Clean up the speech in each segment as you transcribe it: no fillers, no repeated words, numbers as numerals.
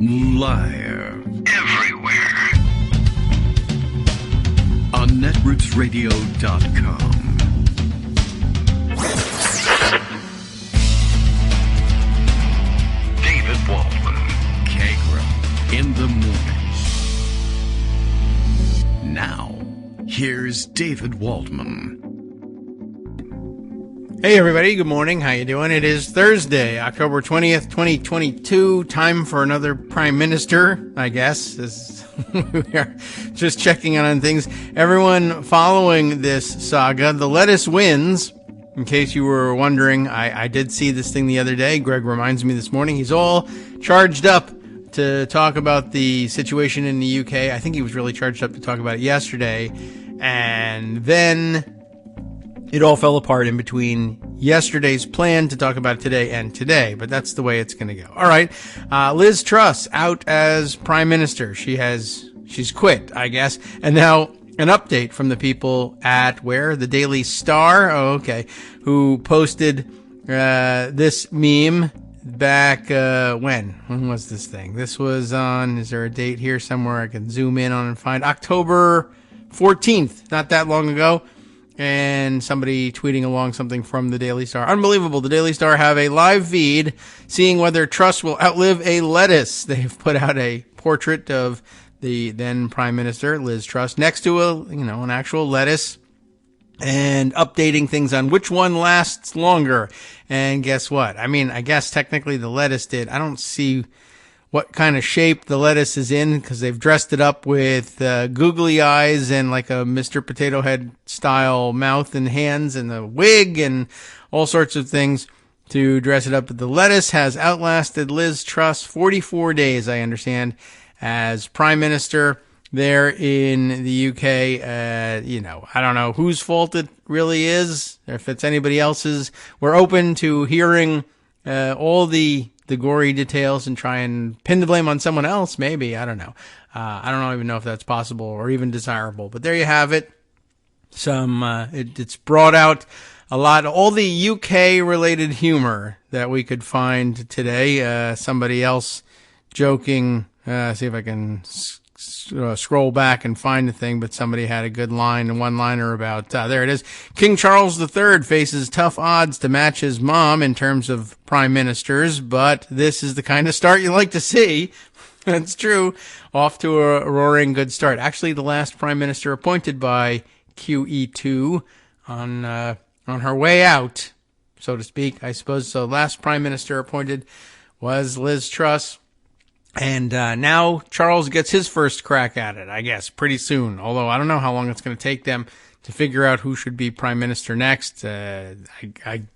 Live. Everywhere. On netrootsradio.com. David Waldman. Kagro. In the morning. Now, here's David Waldman. Hey everybody, good morning. How you doing? It is Thursday, October 20th, 2022. Time for another Prime Minister, I guess. We are just checking on things. Everyone following this saga, the lettuce wins. In case you were wondering, I did see this thing the other day. Greg reminds me this morning. He's all charged up to talk about the situation in the UK. I think he was really charged up to talk about it yesterday. And then it all fell apart in between yesterday's plan to talk about it today and today, but that's the way it's going to go. All right. Liz Truss out as Prime Minister. She's quit, I guess. And now an update from the people at where? The Daily Star. Oh, okay. Who posted, this meme back, when? When was this thing? This was on, is there a date here somewhere I can zoom in on and find? October 14th, not that long ago. And somebody tweeting along something from the Daily Star. Unbelievable. The Daily Star have a live feed seeing whether Truss will outlive a lettuce. They've put out a portrait of the then Prime Minister, Liz Truss, next to an actual lettuce and updating things on which one lasts longer. And guess what? I mean, I guess technically the lettuce did. I don't see what kind of shape the lettuce is in because they've dressed it up with googly eyes and like a Mr. Potato Head style mouth and hands and a wig and all sorts of things to dress it up. But the lettuce has outlasted Liz Truss 44 days, I understand, as Prime Minister there in the UK. I don't know whose fault it really is, or if it's anybody else's. We're open to hearing all the gory details and try and pin the blame on someone else, maybe. I don't know. I don't even know if that's possible or even desirable. But there you have it. It's brought out a lot, all the UK-related humor that we could find today. Somebody else joking, see if I can scroll back and find the thing, but somebody had a good line, a one-liner about, there it is. King Charles III faces tough odds to match his mom in terms of prime ministers, but this is the kind of start you like to see. That's true. Off to a roaring good start. Actually, the last prime minister appointed by QE2 on her way out, so to speak, I suppose. So last prime minister appointed was Liz Truss. And now Charles gets his first crack at it, I guess, pretty soon. Although I don't know how long it's going to take them to figure out who should be prime minister next. I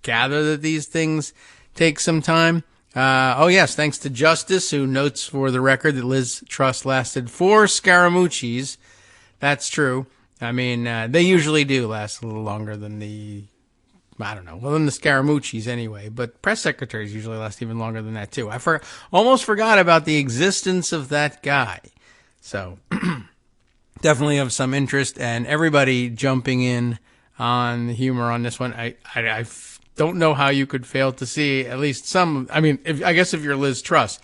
gather that these things take some time. Oh, yes, thanks to Justice, who notes for the record that Liz Truss lasted 4 Scaramucci's. That's true. I mean, they usually do last a little longer than than the Scaramucci's anyway, but press secretaries usually last even longer than that too. I almost forgot about the existence of that guy. So definitely of some interest, and everybody jumping in on the humor on this one. I don't know how you could fail to see at least some. I mean, I guess if you're Liz Truss,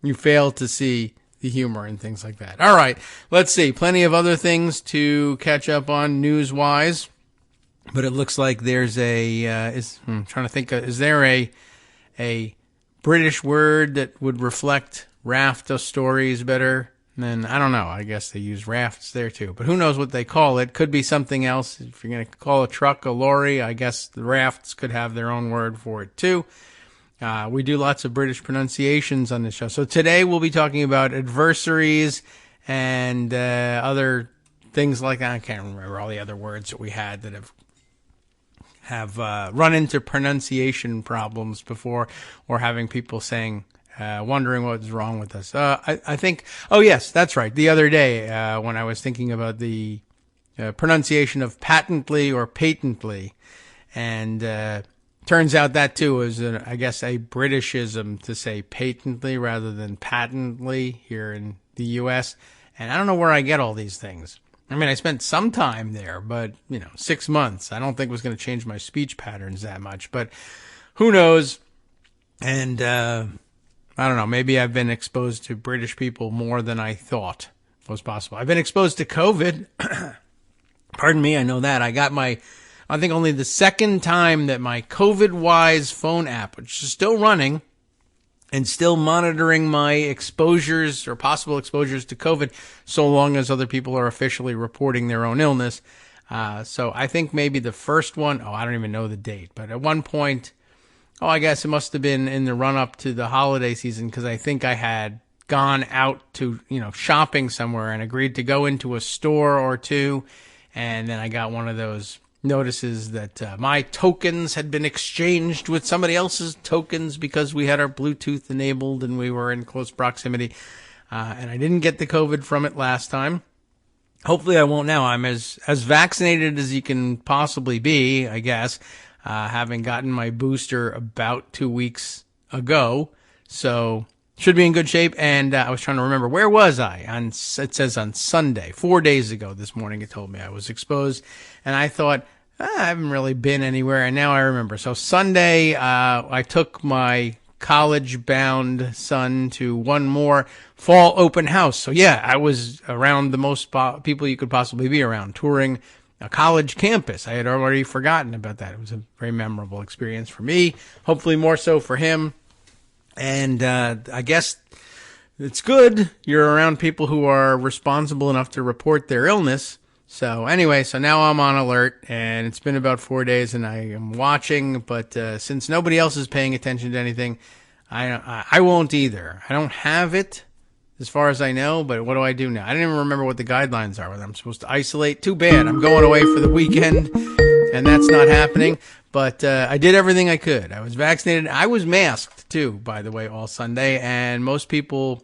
you fail to see the humor and things like that. All right, let's see. Plenty of other things to catch up on news-wise. But it looks like there's I'm trying to think, is there a British word that would reflect raft of stories better? And I don't know. I guess they use rafts there too. But who knows what they call it? Could be something else. If you're going to call a truck a lorry, I guess the rafts could have their own word for it too. We do lots of British pronunciations on this show. So today we'll be talking about adversaries and other things like that. I can't remember all the other words that we had that have run into pronunciation problems before, or having people saying, wondering what's wrong with us. I think, oh yes, that's right. The other day, when I was thinking about the pronunciation of patently or patently, and turns out that too is, I guess, a Britishism to say patently rather than patently here in the U.S. And I don't know where I get all these things. I mean, I spent some time there, but, 6 months. I don't think it was going to change my speech patterns that much, but who knows? And I don't know. Maybe I've been exposed to British people more than I thought was possible. I've been exposed to COVID. Pardon me, I know that. I think only the second time that my COVID-wise phone app, which is still running and still monitoring my exposures or possible exposures to COVID, so long as other people are officially reporting their own illness. So I think maybe the first one, I don't even know the date, but at one point, I guess it must have been in the run-up to the holiday season, because I think I had gone out to, shopping somewhere and agreed to go into a store or two, and then I got one of those notices that my tokens had been exchanged with somebody else's tokens because we had our Bluetooth enabled and we were in close proximity. And I didn't get the COVID from it last time. Hopefully I won't now. I'm as vaccinated as you can possibly be, I guess, having gotten my booster about 2 weeks ago. So should be in good shape. And I was trying to remember, where was I? It says on Sunday, 4 days ago this morning, it told me I was exposed. And I thought, I haven't really been anywhere. And now I remember. So Sunday, I took my college-bound son to one more fall open house. So yeah, I was around the most people you could possibly be around, touring a college campus. I had already forgotten about that. It was a very memorable experience for me, hopefully more so for him. And I guess it's good you're around people who are responsible enough to report their illness. So anyway, so now I'm on alert, and it's been about 4 days, and I am watching. But since nobody else is paying attention to anything, I won't either. I don't have it, as far as I know. But what do I do now? I don't even remember what the guidelines are. Whether I'm supposed to isolate. Too bad. I'm going away for the weekend, and that's not happening. But I did everything I could. I was vaccinated. I was masked, too, by the way, all Sunday. And most people,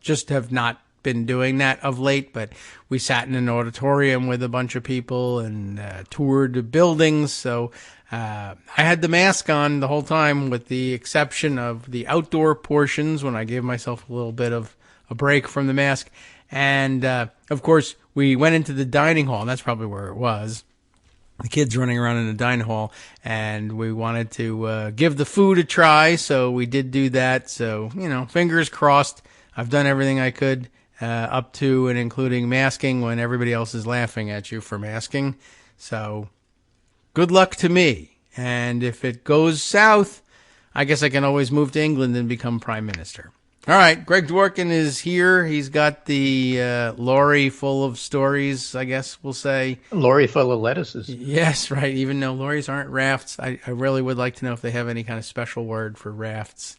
just have not been doing that of late. But we sat in an auditorium with a bunch of people and toured buildings. So I had the mask on the whole time, with the exception of the outdoor portions when I gave myself a little bit of a break from the mask. And, of course, we went into the dining hall. And that's probably where it was. The kids running around in the dining hall, and we wanted to give the food a try, so we did do that. So, fingers crossed. I've done everything I could up to and including masking when everybody else is laughing at you for masking. So, good luck to me. And if it goes south, I guess I can always move to England and become Prime Minister. All right, Greg Dworkin is here. He's got the lorry full of stories, I guess we'll say. Lorry full of lettuces. Yes, right, even though lorries aren't rafts. I really would like to know if they have any kind of special word for rafts.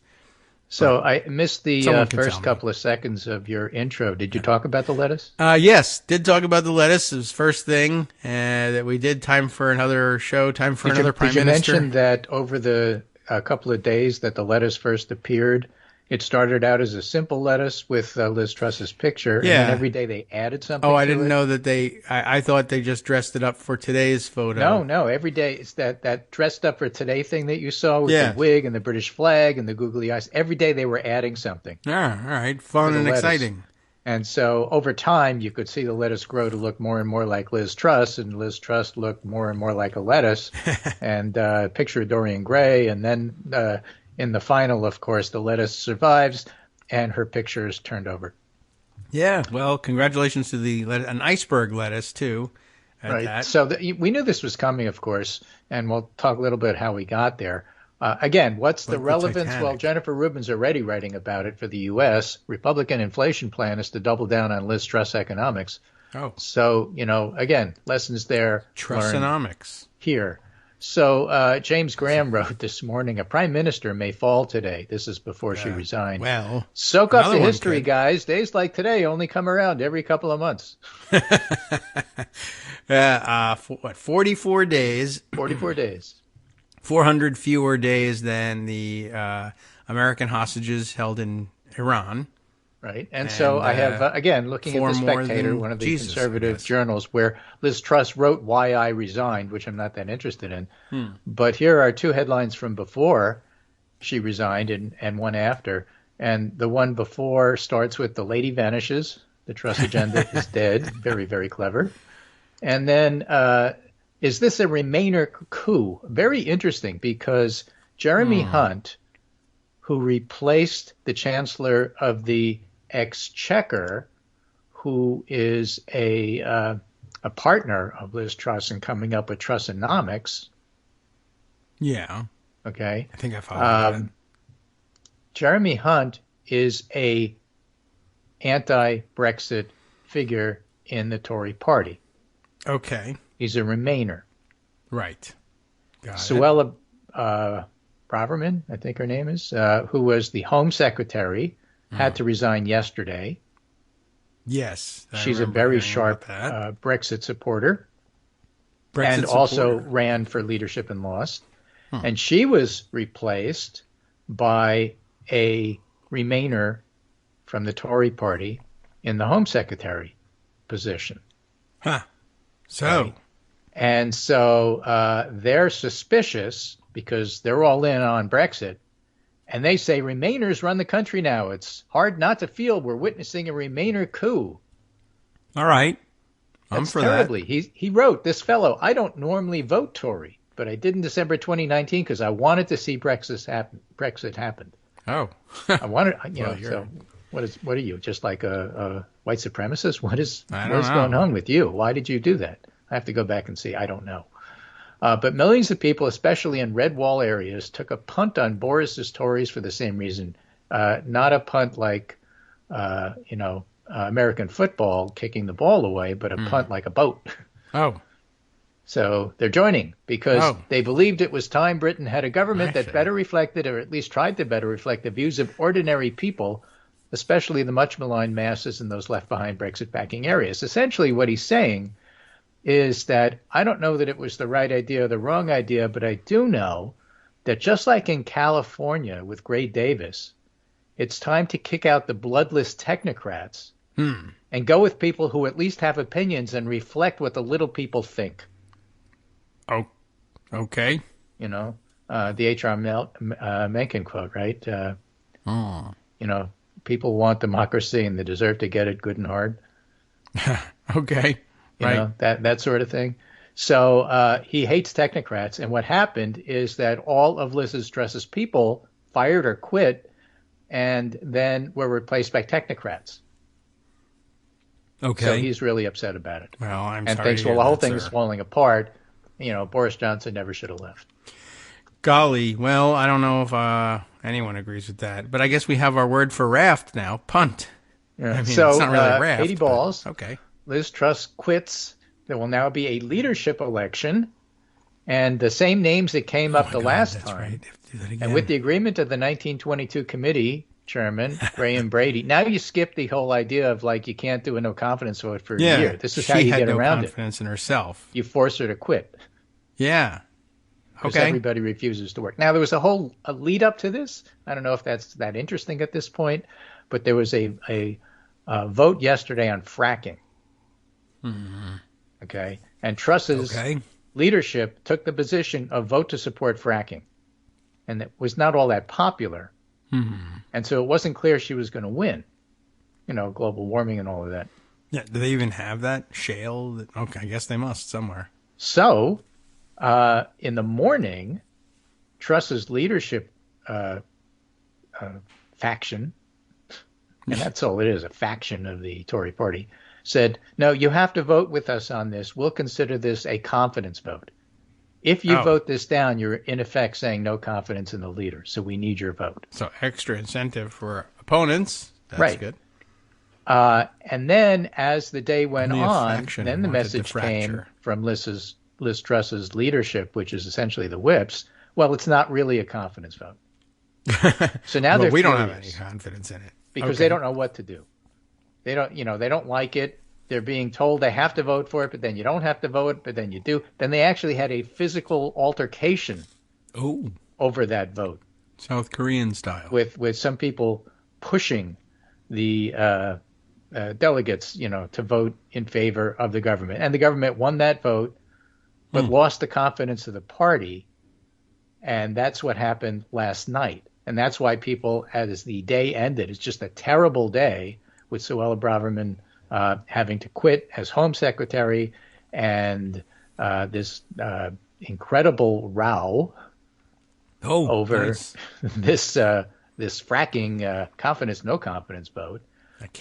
So I missed the first couple of seconds of your intro. Did you talk about the lettuce? Yes, did talk about the lettuce. It was first thing that we did. Time for another show, time for another Prime Minister. Did you mention that over the couple of days that the lettuce first appeared, it started out as a simple lettuce with Liz Truss's picture, and then every day they added something. I didn't know that I thought they just dressed it up for today's photo. No, every day it's that dressed up for today thing that you saw with the wig and the British flag and the googly eyes. Every day they were adding something. All right, fun and exciting. And so over time, you could see the lettuce grow to look more and more like Liz Truss, and Liz Truss looked more and more like a lettuce, and picture of Dorian Gray, and then in the final, of course, the lettuce survives, and her picture is turned over. Yeah, well, congratulations to an iceberg lettuce, too. Right. That. So we knew this was coming, of course, and we'll talk a little bit how we got there. Again, what's the relevance? Well, Jennifer Rubin's already writing about it for the U.S. Republican inflation plan is to double down on Liz Truss economics. Oh. So, again, lessons there. Trussonomics. Here. So James Graham wrote this morning, a prime minister may fall today. This is before she resigned. Well, soak up the history, guys. Days like today only come around every couple of months. 44 days. 44 days. 400 fewer days than the American hostages held in Iran. Right. And so I have, again, looking at The Spectator, one of the conservative journals, where Liz Truss wrote Why I Resigned, which I'm not that interested in. But here are two headlines from before she resigned and one after. And the one before starts with "The lady vanishes. The Truss agenda is dead." Very, very clever. And then, is this a Remainer coup? Very interesting, because Jeremy Hunt, who replaced the Chancellor of the Exchequer, who is a partner of Liz Truss in coming up with Trussonomics. Yeah. Okay. I think I followed that. Jeremy Hunt is a anti-Brexit figure in the Tory party. Okay. He's a Remainer. Right. Got Suella Braverman, I think her name is, who was the Home Secretary, had to resign yesterday. Yes. She's a very sharp Brexit supporter. Also ran for leadership and lost. And she was replaced by a Remainer from the Tory party in the Home Secretary position. Huh. So. Right? And so they're suspicious because they're all in on Brexit. And they say Remainers run the country now. It's hard not to feel we're witnessing a Remainer coup. All right. I'm That's for terribly. that. He wrote, this fellow, I don't normally vote Tory, but I did in December 2019 because I wanted to see Brexit happen. Oh. I wanted, so what are you, just like a white supremacist? What is going on with you? Why did you do that? I have to go back and see. I don't know. But millions of people, especially in red wall areas, took a punt on Boris's Tories for the same reason. Not a punt like, American football kicking the ball away, but a punt like a boat. Oh. So they're joining because they believed it was time Britain had a government that better reflected, or at least tried to better reflect, the views of ordinary people, especially the much maligned masses in those left behind Brexit-backing areas. Essentially what he's saying is that I don't know that it was the right idea or the wrong idea, but I do know that just like in California with Gray Davis, it's time to kick out the bloodless technocrats and go with people who at least have opinions and reflect what the little people think. Oh, okay. The H.R. Mencken quote, right? People want democracy and they deserve to get it good and hard. Okay. Right. That sort of thing. So he hates technocrats. And what happened is that all of Liz Truss's people fired or quit and then were replaced by technocrats. Okay. So he's really upset about it. Well, I'm and sorry. thinks, well, the whole thing is falling apart. Boris Johnson never should have left. Golly. Well, I don't know if anyone agrees with that. But I guess we have our word for raft now. Punt. Yeah. I mean, so it's not really raft. 80 balls. But, okay. Liz Truss quits. There will now be a leadership election. And the same names that came up the last time. Right. Do that again. And with the agreement of the 1922 committee chairman, Graham Brady, now you skip the whole idea of you can't do a no confidence vote for a year. This is how you get around it. She had no confidence in herself. You force her to quit. Yeah. Because everybody refuses to work. Now, there was a lead up to this. I don't know if that's that interesting at this point, but there was a vote yesterday on fracking. Mm-hmm. Okay. And Truss's leadership took the position of vote to support fracking. And it was not all that popular. Mm-hmm. And so it wasn't clear she was going to win. Global warming and all of that. Yeah. Do they even have that? Shale? Okay. I guess they must somewhere. So, in the morning, Truss's leadership faction, and that's all it is, a faction of the Tory party, said, no, you have to vote with us on this. We'll consider this a confidence vote. If you vote this down, you're in effect saying no confidence in the leader. So we need your vote. So extra incentive for opponents. That's right. Good. And then as the day went on, then the message came from Liz Truss's leadership, which is essentially the whips. Well, it's not really a confidence vote. So now we don't have any confidence in it because they don't know what to do. They don't like it. They're being told they have to vote for it, but then you don't have to vote, but then you do. Then they actually had a physical altercation over that vote. South Korean style. With some people pushing the delegates, to vote in favor of the government. And the government won that vote, but lost the confidence of the party. And that's what happened last night. And that's why people, as the day ended, it's just a terrible day with Suella Braverman having to quit as Home Secretary and this incredible row over this this fracking confidence, no confidence vote.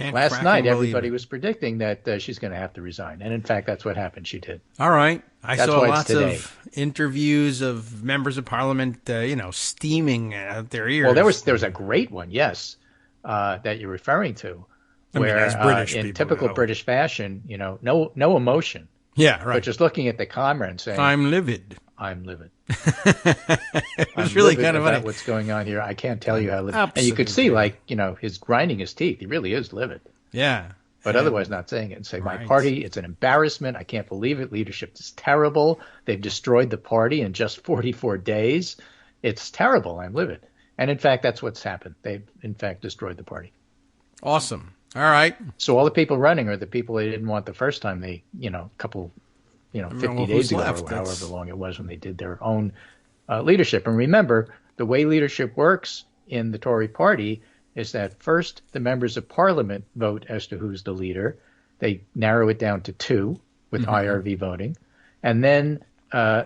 Last night, everybody was predicting that she's going to have to resign. And in fact, that's what happened. She did. All right. I saw lots of interviews of members of parliament, steaming at their ears. Well, there was a great one, yes, that you're referring to, where in typical British fashion, no emotion. Yeah, right. But just looking at the camera and saying, I'm livid. I'm livid. It's really kind of funny. What's going on here? I can't tell you how livid. Absolutely. And you could see, his grinding his teeth. He really is livid. Yeah. But otherwise not saying it. And say, my party, it's an embarrassment. I can't believe it. Leadership is terrible. They've destroyed the party in just 44 days. It's terrible. I'm livid. And in fact, that's what's happened. They've, in fact, destroyed the party. Awesome. All right. So all the people running are the people they didn't want the first time they, couple 50 days ago, or however long it was when they did their own leadership. And remember, the way leadership works in the Tory party is that first the members of parliament vote as to who's the leader. They narrow it down to 2 with IRV voting. And then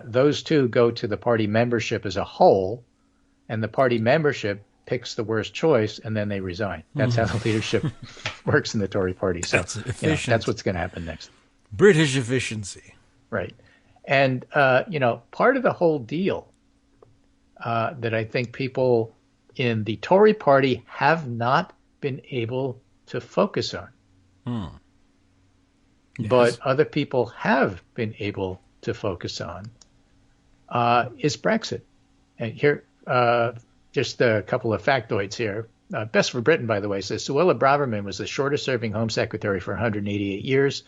those 2 go to the party membership as a whole, and the party membership picks the worst choice, and then they resign. That's how the leadership works in the Tory party. So that's what's going to happen next. British efficiency. Right. And, part of the whole deal that I think people in the Tory party have not been able to focus on, yes, but other people have been able to focus on, is Brexit. And here, just a couple of factoids here. Best for Britain, by the way, says Suella Braverman was the shortest-serving Home Secretary for 188 years,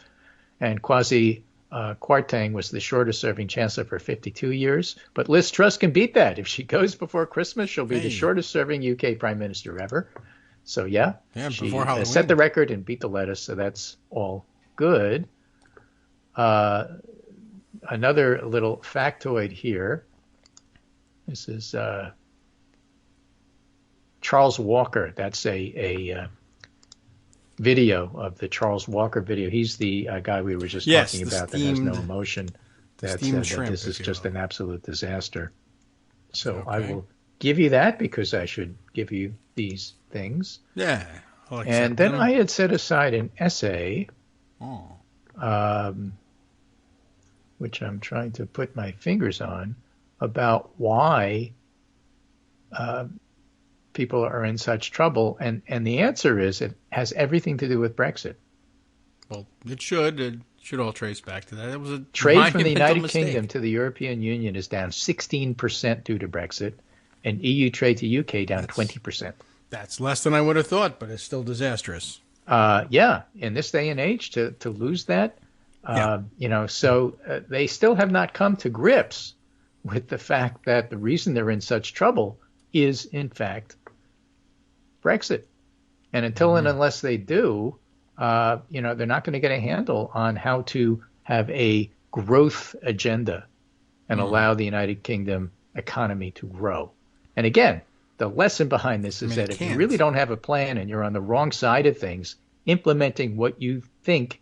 and Kwasi Kwarteng was the shortest-serving chancellor for 52 years. But Liz Truss can beat that. If she goes before Christmas, she'll be the shortest-serving UK prime minister ever. So, she set the record and beat the lettuce, so that's all good. Another little factoid here. This is Charles Walker. That's a video of the Charles Walker video. He's the guy we were just talking about that has no emotion. That said that this is just an absolute disaster. So I will give you that because I should give you these things. Yeah. And then I had set aside an essay, which I'm trying to put my fingers on, about why people are in such trouble, and the answer is it has everything to do with Brexit. Well, it should. It should all trace back to that. It was a trade from the United Kingdom to the European Union is down 16% due to Brexit, and EU trade to UK down 20%. That's less than I would have thought, but it's still disastrous. In this day and age, to lose that, so they still have not come to grips with the fact that the reason they're in such trouble is, in fact, Brexit. And until and unless they do, they're not going to get a handle on how to have a growth agenda and allow the United Kingdom economy to grow. And again, the lesson behind this is that if you really don't have a plan and you're on the wrong side of things, implementing what you think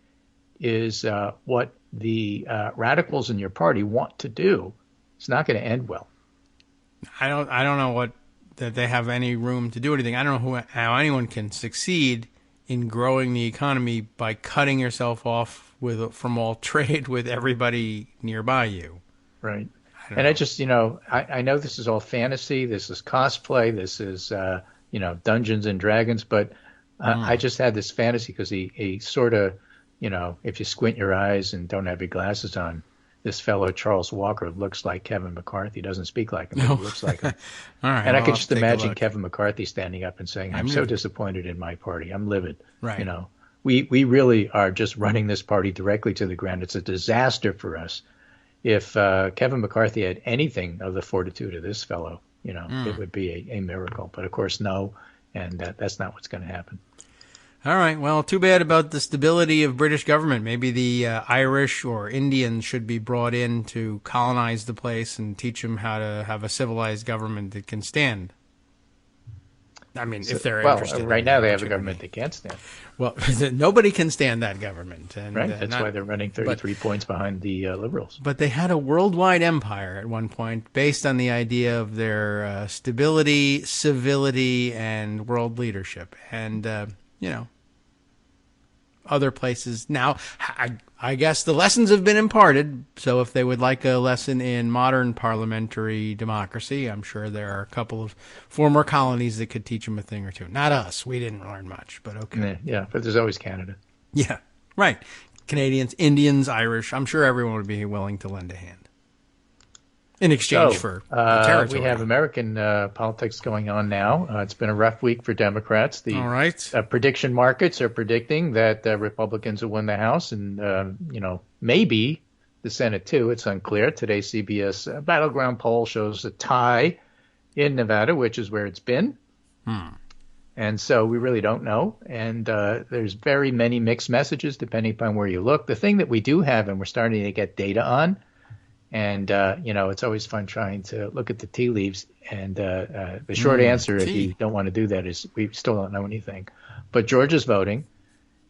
is what the radicals in your party want to do, it's not going to end well. I don't know that they have any room to do anything. I don't know how anyone can succeed in growing the economy by cutting yourself off from all trade with everybody nearby you. Right. I just, I know this is all fantasy. This is cosplay. This is, Dungeons and Dragons. But I just had this fantasy because he sort of, if you squint your eyes and don't have your glasses on, this fellow Charles Walker looks like Kevin McCarthy. Doesn't speak like him, but he looks like him. All right, and I could just imagine Kevin McCarthy standing up and saying, I'm so disappointed in my party. I'm livid. Right. We really are just running this party directly to the ground. It's a disaster for us. If Kevin McCarthy had anything of the fortitude of this fellow, it would be a miracle. But, of course, no, and that's not what's going to happen. All right. Well, too bad about the stability of British government. Maybe the Irish or Indians should be brought in to colonize the place and teach them how to have a civilized government that can stand. I mean, if they're interested. Right now they have a government they can't stand. Well, nobody can stand that government. And, right. That's why they're running 33 points behind the Liberals. But they had a worldwide empire at one point based on the idea of their stability, civility, and world leadership. And, other places. Now, I guess the lessons have been imparted. So if they would like a lesson in modern parliamentary democracy, I'm sure there are a couple of former colonies that could teach them a thing or two. Not us. We didn't learn much, but okay. Yeah, but there's always Canada. Yeah, right. Canadians, Indians, Irish. I'm sure everyone would be willing to lend a hand in exchange for territory. We have American politics going on now. It's been a rough week for Democrats. The prediction markets are predicting that Republicans will win the House and, maybe the Senate too. It's unclear. Today's CBS Battleground poll shows a tie in Nevada, which is where it's been. And so we really don't know. And there's very many mixed messages depending upon where you look. The thing that we do have, and we're starting to get data on, and, it's always fun trying to look at the tea leaves. And the short answer, if you don't want to do that, is we still don't know anything. But Georgia's voting.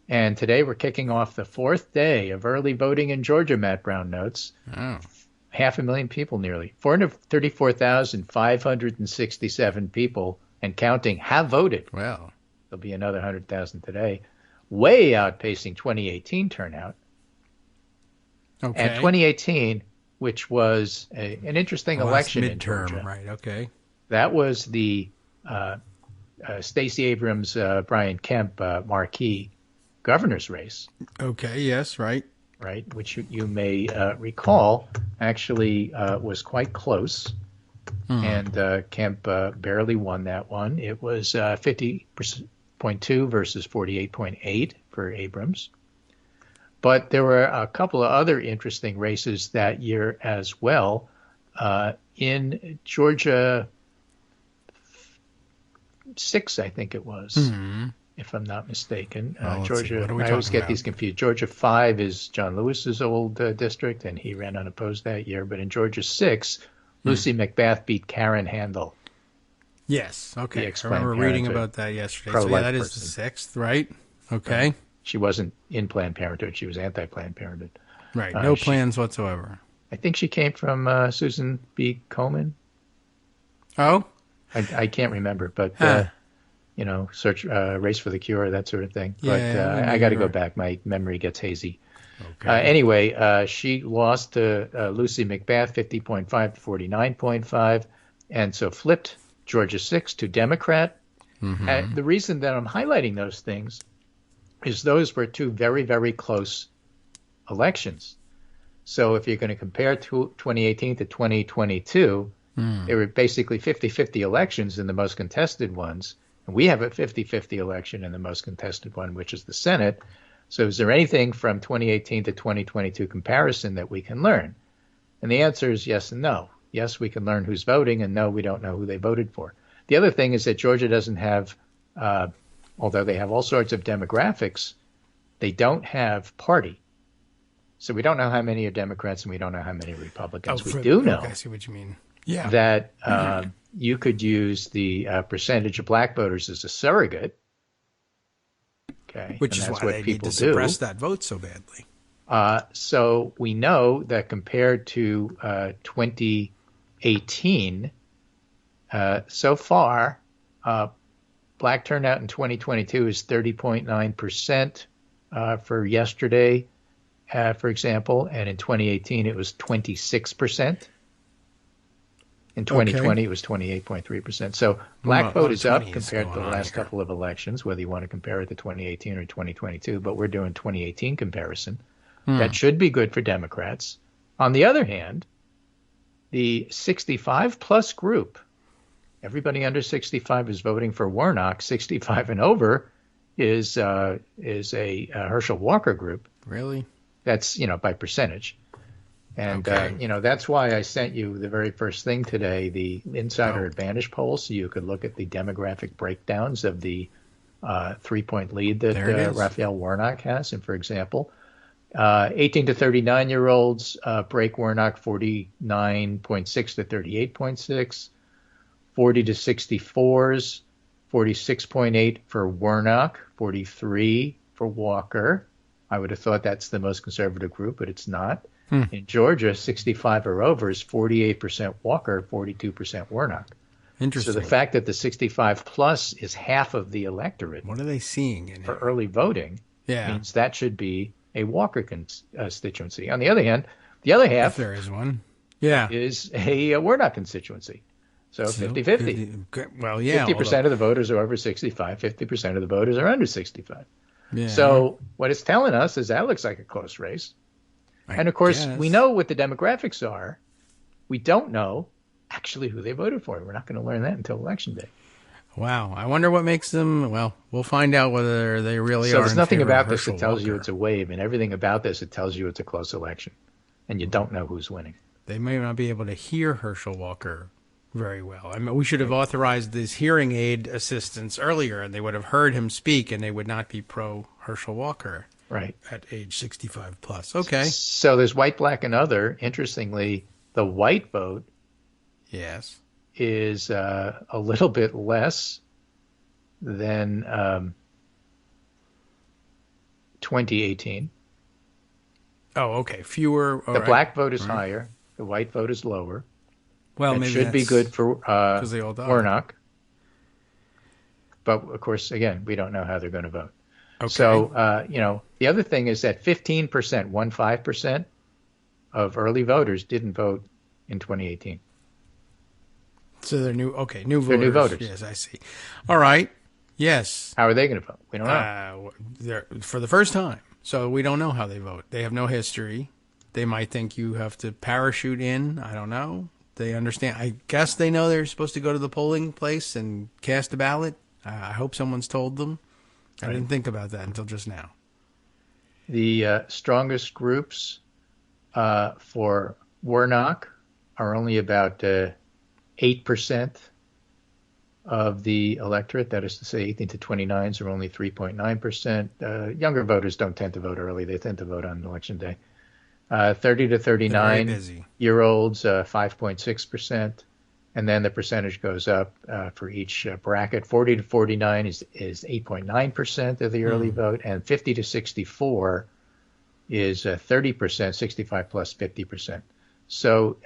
And today we're kicking off the 4th day of early voting in Georgia, Matt Brown notes. 500,000 people nearly. 434,567 people and counting have voted. Well, there'll be another 100,000 today. Way outpacing 2018 turnout. Okay. And 2018... which was an interesting election in Georgia. Right, okay. That was the Stacey Abrams, Brian Kemp marquee governor's race. Okay, yes, right. Right, which you may recall actually was quite close. And Kemp barely won that one. It was 50.2 versus 48.8 for Abrams. But there were a couple of other interesting races that year as well. In Georgia 6, I think it was, if I'm not mistaken. Georgia, I always get these confused. Georgia 5 is John Lewis's old district, and he ran unopposed that year. But in Georgia 6, Lucy McBath beat Karen Handel. Yes, okay. I remember reading about that yesterday. So that is the 6th, right? Okay. She wasn't in Planned Parenthood. She was anti-Planned Parenthood. Right. No plans whatsoever. I think she came from Susan B. Komen. Oh? I can't remember, but, search Race for the Cure, that sort of thing. Yeah, but I got to go back. My memory gets hazy. Okay. Anyway, she lost to Lucy McBath, 50.5 to 49.5, and so flipped Georgia 6 to Democrat. And the reason that I'm highlighting those things is those were two very, very close elections. So if you're going to compare 2018 to 2022, they were basically 50-50 elections in the most contested ones. And we have a 50-50 election in the most contested one, which is the Senate. So is there anything from 2018 to 2022 comparison that we can learn? And the answer is yes and no. Yes, we can learn who's voting, and no, we don't know who they voted for. The other thing is that Georgia doesn't have although they have all sorts of demographics, they don't have party. So we don't know how many are Democrats and we don't know how many Republicans. We do know I see what you mean. Yeah. That you could use the percentage of black voters as a surrogate. Okay. Which is why they need to suppress that vote so badly. So we know that compared to 2018, so far, black turnout in 2022 is 30.9% for yesterday, for example, and in 2018 it was 26%. In 2020 it was 28.3%. So black vote is up compared to the last couple of elections, whether you want to compare it to 2018 or 2022, but we're doing 2018 comparison. That should be good for Democrats. On the other hand, the 65-plus group, everybody under 65 is voting for Warnock. 65 and over is a Herschel Walker group. Really? That's, by percentage. And, that's why I sent you the very first thing today, the Insider Advantage poll, so you could look at the demographic breakdowns of the 3-point lead that Raphael Warnock has. And, for example, 18 to 39-year-olds break Warnock 49.6 to 38.6. 40 to 64s, 46.8 for Warnock, 43 for Walker. I would have thought that's the most conservative group, but it's not. In Georgia, 65 or over is 48% Walker, 42% Warnock. Interesting. So the fact that the 65 plus is half of the electorate. What are they seeing in for it? Early voting? Means that should be a Walker constituency. On the other hand, the other half, if there is one, is a Warnock constituency. So 50-50. Well, yeah. 50% of the voters are over 65. 50% of the voters are under 65. Yeah. So what it's telling us is that looks like a close race. And of course, we know what the demographics are. We don't know actually who they voted for. We're not going to learn that until Election Day. Wow. I wonder what makes them, well, we'll find out whether they really are. So there's nothing about this that tells you it's a wave, and everything about this that tells you it's a close election. And you don't know who's winning. They may not be able to hear Herschel Walker very well. I mean, we should have authorized this hearing aid assistance earlier, and they would have heard him speak, and they would not be pro Herschel Walker. Right. At age 65 plus. Okay. So there's white, black, and other. Interestingly, the white vote is a little bit less than 2018. Oh, okay. Fewer. The black vote is higher. The white vote is lower. Well, it maybe should be good for they all died. Warnock. But, of course, again, we don't know how they're going to vote. Okay. So, the other thing is that 15% of early voters didn't vote in 2018. So they're new voters. They're new voters. Yes, I see. All right. Yes. How are they going to vote? We don't know. They're for the first time. So we don't know how they vote. They have no history. They might think you have to parachute in. I don't know. They understand. I guess they know they're supposed to go to the polling place and cast a ballot. I hope someone's told them. I didn't think about that until just now. The strongest groups for Warnock are only about 8% of the electorate. That is to say, 18 to 29s are only 3.9%. Younger voters don't tend to vote early. They tend to vote on Election Day. 30 to 39-year-olds, 5.6%. And then the percentage goes up for each bracket. 40 to 49 is 8.9% of the early vote, and 50 to 64 is 30%, 65 plus 50%. So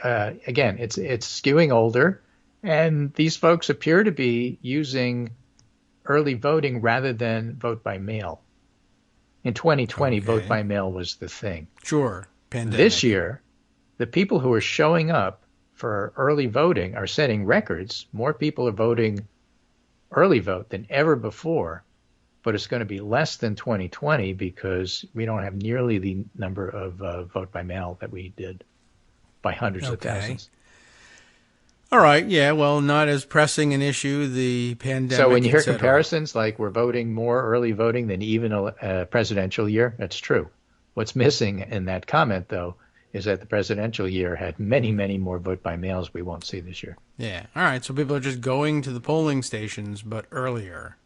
again, it's skewing older, and these folks appear to be using early voting rather than vote by mail. In 2020, vote by mail was the thing. Sure. Pandemic. This year, the people who are showing up for early voting are setting records. More people are voting early vote than ever before, but it's going to be less than 2020 because we don't have nearly the number of vote by mail that we did by hundreds of thousands. All right. Yeah. Well, not as pressing an issue, the pandemic. So when you hear comparisons like we're voting more early voting than even a presidential year, that's true. What's missing in that comment, though, is that the presidential year had many, many more vote by mails we won't see this year. Yeah. All right. So people are just going to the polling stations, but earlier.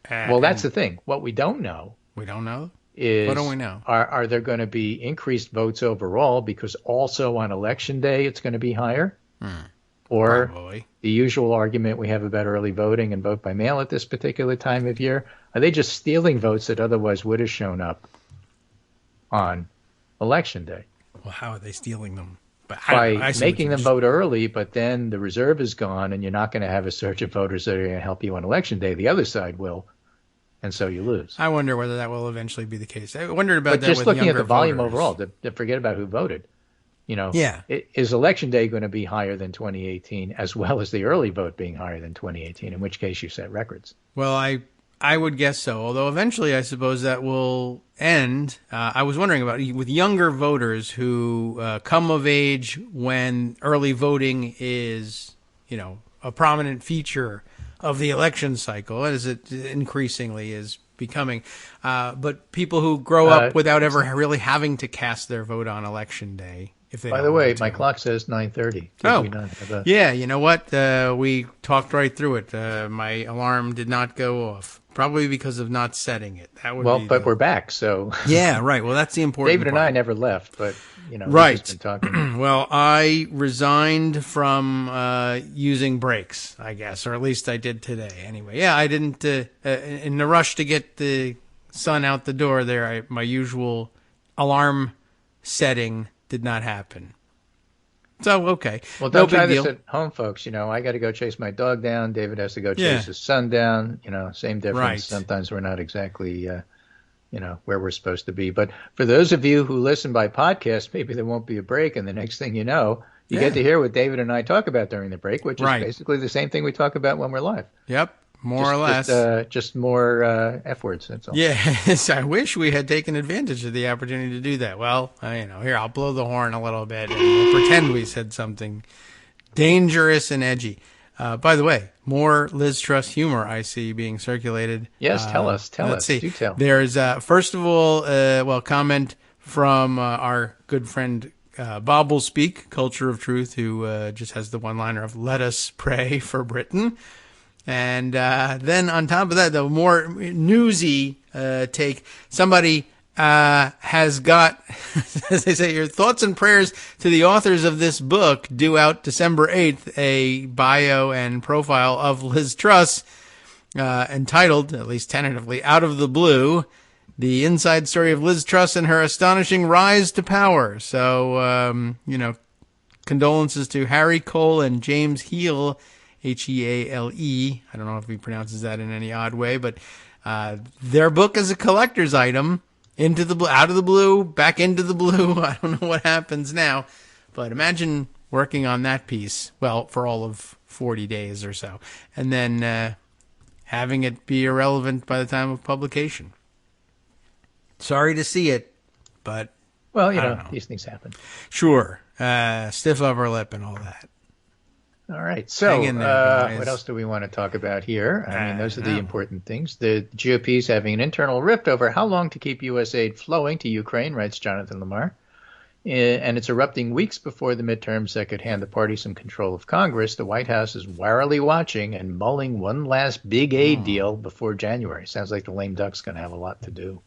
Well, that's the thing. What we don't know. We don't know? Is what don't we know? Are there going to be increased votes overall because also on Election Day it's going to be higher? Or probably. The usual argument we have about early voting and vote by mail at this particular time of year, are they just stealing votes that otherwise would have shown up on Election Day? Well, how are they stealing them? By making them vote early, but then the reserve is gone and you're not going to have a surge of voters that are going to help you on Election Day. The other side will, and so you lose. I wonder whether that will eventually be the case. I wondered about that with just looking at the volume voters. Overall, to forget about who voted. Yeah. Is Election Day going to be higher than 2018 as well as the early vote being higher than 2018, in which case you set records? Well, I would guess so, although eventually I suppose that will end. I was wondering about with younger voters who come of age when early voting is, a prominent feature of the election cycle, as it increasingly is becoming. But people who grow up without ever really having to cast their vote on Election Day, if they By don't the way, want to. my clock says 9:30. Yeah, you know what? We talked right through it. My alarm did not go off, probably because of not setting it. That would be but we're back, so yeah, right. Well, that's the important David and part. I never left, but right. We've just been talking. Well, I resigned from using brakes, I guess, or at least I did today. Anyway, yeah, I didn't in the rush to get the son out the door. My usual alarm setting did not happen. So, okay. Well, don't try this at home, folks. I got to go chase my dog down. David has to go chase his son down. Same difference. Right. Sometimes we're not exactly, where we're supposed to be. But for those of you who listen by podcast, maybe there won't be a break. And the next thing you know, you get to hear what David and I talk about during the break, which is basically the same thing we talk about when we're live. Yep. More or less. Just more F words, that's all. Yes, I wish we had taken advantage of the opportunity to do that. Well, here, I'll blow the horn a little bit and we'll pretend we said something dangerous and edgy. By the way, more Liz Truss humor I see being circulated. Yes, tell us. Let's see. Do tell. There's, first of all, comment from our good friend Bobblespeak, Culture of Truth, who just has the one-liner of, "Let us pray for Britain." And then on top of that, the more newsy take, somebody has got, as they say, your thoughts and prayers to the authors of this book, due out December 8th, a bio and profile of Liz Truss, entitled, at least tentatively, "Out of the Blue, the inside story of Liz Truss and her astonishing rise to power." So, condolences to Harry Cole and James Heale, Heale. I don't know if he pronounces that in any odd way, but their book is a collector's item. Into the blue, out of the blue, back into the blue. I don't know what happens now, but imagine working on that piece, well, for all of 40 days or so, and then having it be irrelevant by the time of publication. Sorry to see it, but well, you know, these things happen. Sure, stiff upper lip and all that. All right. So there, what else do we want to talk about here? I mean, those are the important things. The GOP is having an internal rift over how long to keep U.S. aid flowing to Ukraine, writes Jonathan Lamar. And it's erupting weeks before the midterms that could hand the party some control of Congress. The White House is warily watching and mulling one last big aid deal before January. Sounds like the lame duck's going to have a lot to do.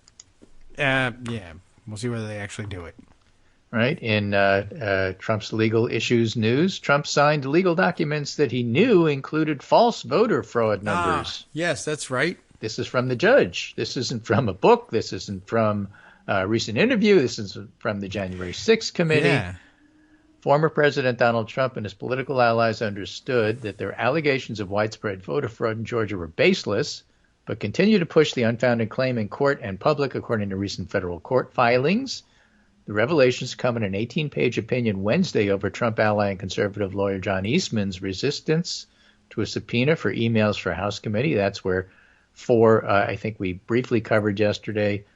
Yeah. We'll see whether they actually do it. Right. In Trump's legal issues news, Trump signed legal documents that he knew included false voter fraud numbers. Yes, that's right. This is from the judge. This isn't from a book. This isn't from a recent interview. This is from the January 6th committee. Yeah. Former President Donald Trump and his political allies understood that their allegations of widespread voter fraud in Georgia were baseless, but continue to push the unfounded claim in court and public, according to recent federal court filings. The revelations come in an 18-page opinion Wednesday over Trump ally and conservative lawyer John Eastman's resistance to a subpoena for emails for House committee. That's where I think we briefly covered yesterday,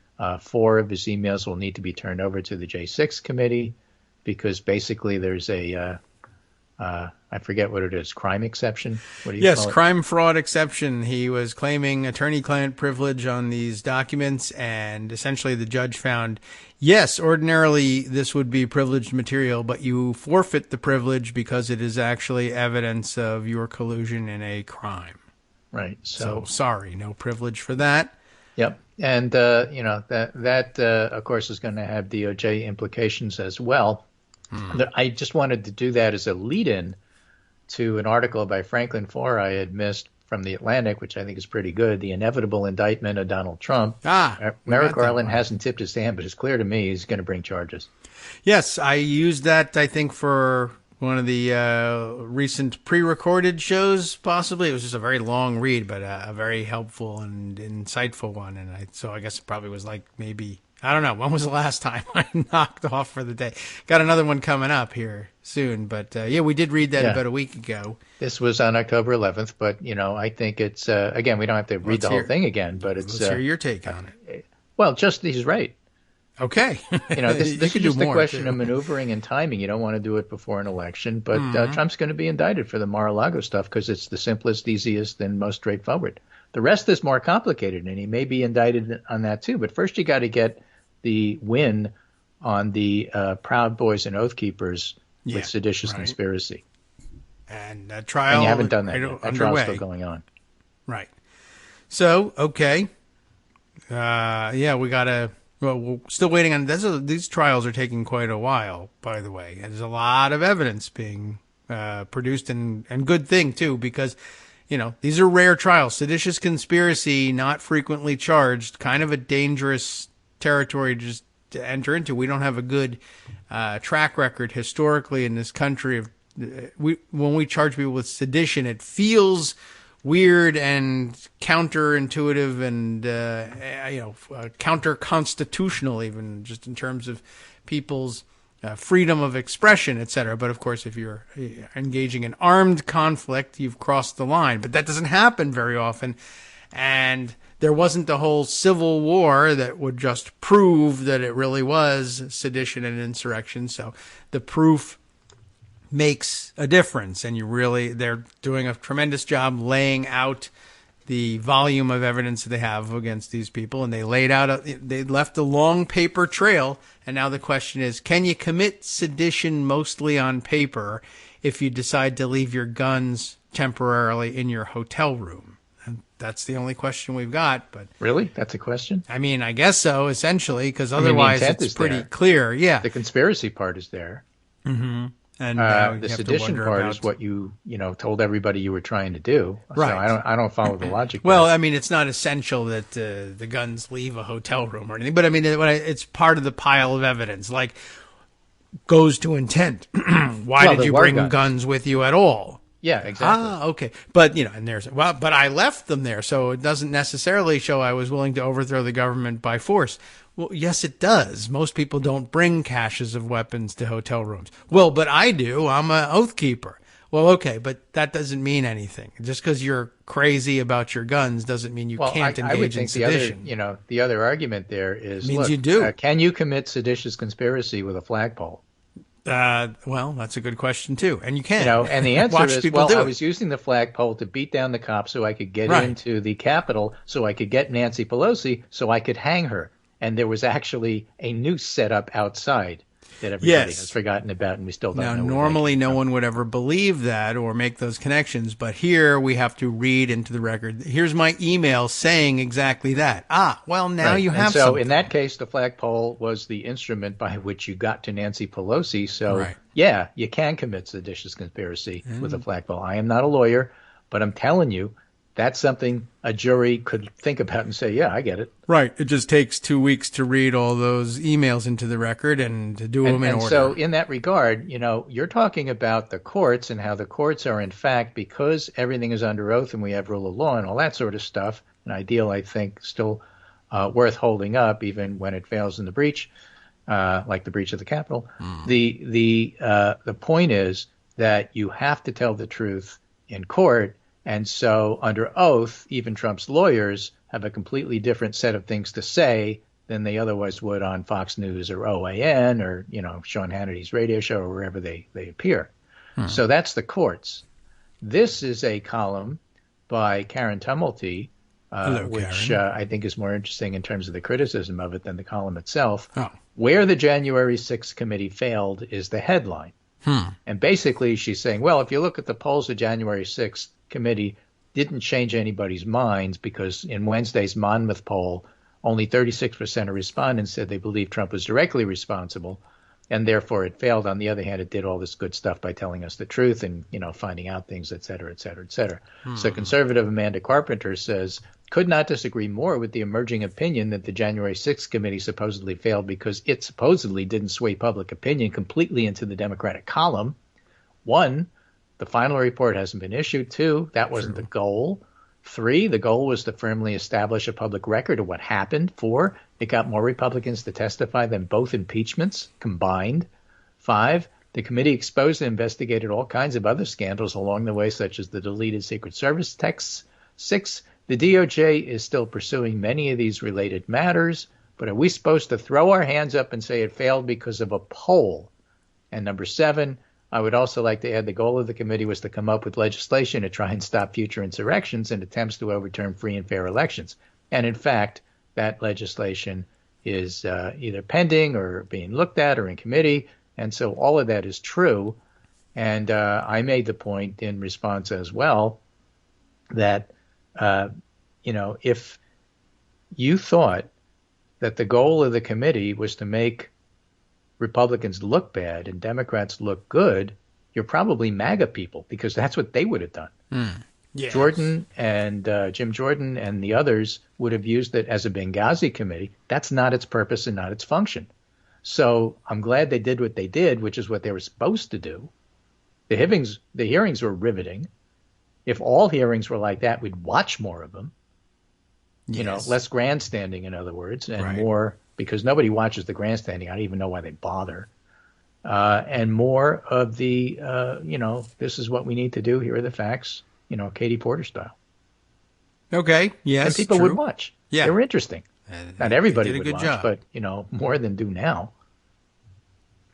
4 of his emails will need to be turned over to the J6 committee because basically there's a I forget what it is, crime exception? What do you call it? Crime fraud exception. He was claiming attorney-client privilege on these documents, and essentially the judge found, yes, ordinarily this would be privileged material, but you forfeit the privilege because it is actually evidence of your collusion in a crime. Right. So sorry, no privilege for that. Yep. And, that of course, is going to have DOJ implications as well. I just wanted to do that as a lead-in to an article by Franklin Foer I had missed from The Atlantic, which I think is pretty good, The Inevitable Indictment of Donald Trump. Merrick Garland hasn't tipped his hand, but it's clear to me he's going to bring charges. Yes, I used that, I think, for one of the recent pre-recorded shows, possibly. It was just a very long read, but a very helpful and insightful one. And so I guess it probably was like maybe, I don't know, when was the last time I knocked off for the day? Got another one coming up here soon. But, we did read that about a week ago. This was on October 11th, but, I think it's, again, we don't have to read the whole thing again, but it's... Let's hear your take on it. Well, just he's right. Okay. This is just a question of maneuvering and timing. You don't want to do it before an election, but Trump's going to be indicted for the Mar-a-Lago stuff because it's the simplest, easiest, and most straightforward. The rest is more complicated, and he may be indicted on that too. But first you got to get the win on the Proud Boys and Oath Keepers with seditious conspiracy. And that trial, and you haven't done that yet. That trial's still going on. Right. So, okay. We gotta. Well, we're still waiting on. These trials are taking quite a while, by the way. And there's a lot of evidence being produced, and good thing too, because these are rare trials. Seditious conspiracy, not frequently charged, kind of a dangerous territory just to enter into. We don't have a good track record historically in this country of. When we charge people with sedition, it feels weird and counterintuitive and counter-constitutional, even just in terms of people's freedom of expression, etc. But of course, if you're engaging in armed conflict, you've crossed the line. But that doesn't happen very often, and there wasn't the whole Civil War that would just prove that it really was sedition and insurrection. So the proof makes a difference, and they're doing a tremendous job laying out the volume of evidence that they have against these people, and they left a long paper trail, and now the question is, can you commit sedition mostly on paper if you decide to leave your guns temporarily in your hotel room? And that's the only question we've got. But really, that's a question? I mean, I guess so, essentially, because otherwise it's pretty clear. Yeah, the conspiracy part is there. Mm-hmm. And the sedition part is what you told everybody you were trying to do. Right. So I don't follow the logic. Well, I mean, it's not essential that the guns leave a hotel room or anything, but I mean, it's part of the pile of evidence. Like, goes to intent. Why did you bring guns with you at all? Yeah, exactly. Okay. But but I left them there, so it doesn't necessarily show I was willing to overthrow the government by force. Well, yes, it does. Most people don't bring caches of weapons to hotel rooms. Well, but I do. I'm an oath keeper. Well, okay, but that doesn't mean anything. Just because you're crazy about your guns doesn't mean you can't engage in sedition. The other argument there is, means you do. Can you commit seditious conspiracy with a flagpole? Well, that's a good question too, and you can. And the answer is, I was using the flagpole to beat down the cops so I could get into the Capitol, so I could get Nancy Pelosi, so I could hang her. And there was actually a noose set up outside that everybody has forgotten about, and we still don't know. Now, normally no one would ever believe that or make those connections, but here we have to read into the record. Here's my email saying exactly that. Well, now you have something. So something. in that case, the flagpole was the instrument by which you got to Nancy Pelosi. So, yeah, you can commit seditious conspiracy with a flagpole. I am not a lawyer, but I'm telling you, that's something a jury could think about and say, yeah, I get it. Right. It just takes 2 weeks to read all those emails into the record and to do them in order. So in that regard, you're talking about the courts and how the courts are, in fact, because everything is under oath and we have rule of law and all that sort of stuff, an ideal, I think, still worth holding up even when it fails in the breach, like the breach of the Capitol. The point is that you have to tell the truth in court. And so under oath, even Trump's lawyers have a completely different set of things to say than they otherwise would on Fox News or OAN or, Sean Hannity's radio show or wherever they appear. So that's the courts. This is a column by Karen Tumulty, which I think is more interesting in terms of the criticism of it than the column itself. Where the January 6th committee failed is the headline. And basically she's saying, well, if you look at the polls of January 6th, committee didn't change anybody's minds because in Wednesday's Monmouth poll, only 36% of respondents said they believed Trump was directly responsible, and therefore it failed. On the other hand, it did all this good stuff by telling us the truth and, finding out things, et cetera, et cetera, et cetera. So conservative Amanda Carpenter says, could not disagree more with the emerging opinion that the January 6th committee supposedly failed because it supposedly didn't sway public opinion completely into the Democratic column. 1, the final report hasn't been issued. 2, that wasn't the goal. 3, the goal was to firmly establish a public record of what happened. 4, it got more Republicans to testify than both impeachments combined. 5, the committee exposed and investigated all kinds of other scandals along the way, such as the deleted Secret Service texts. 6, the DOJ is still pursuing many of these related matters, but are we supposed to throw our hands up and say it failed because of a poll? And number 7, I would also like to add the goal of the committee was to come up with legislation to try and stop future insurrections and attempts to overturn free and fair elections. And in fact, that legislation is either pending or being looked at or in committee. And so all of that is true. And I made the point in response as well that, if you thought that the goal of the committee was to make Republicans look bad and Democrats look good, you're probably MAGA people, because that's what they would have done. Yes. Jordan and Jim Jordan and the others would have used it as a Benghazi committee. That's not its purpose and not its function. So I'm glad they did what they did, which is what they were supposed to do. The hearings were riveting. If all hearings were like that, we'd watch more of them. Yes. Less grandstanding, in other words, and more, because nobody watches the grandstanding. I don't even know why they bother. And more of the, this is what we need to do. Here are the facts, Katie Porter style. Okay. Yes. And people would watch. Yeah. They were interesting. Not everybody would watch, job. but, more than do now.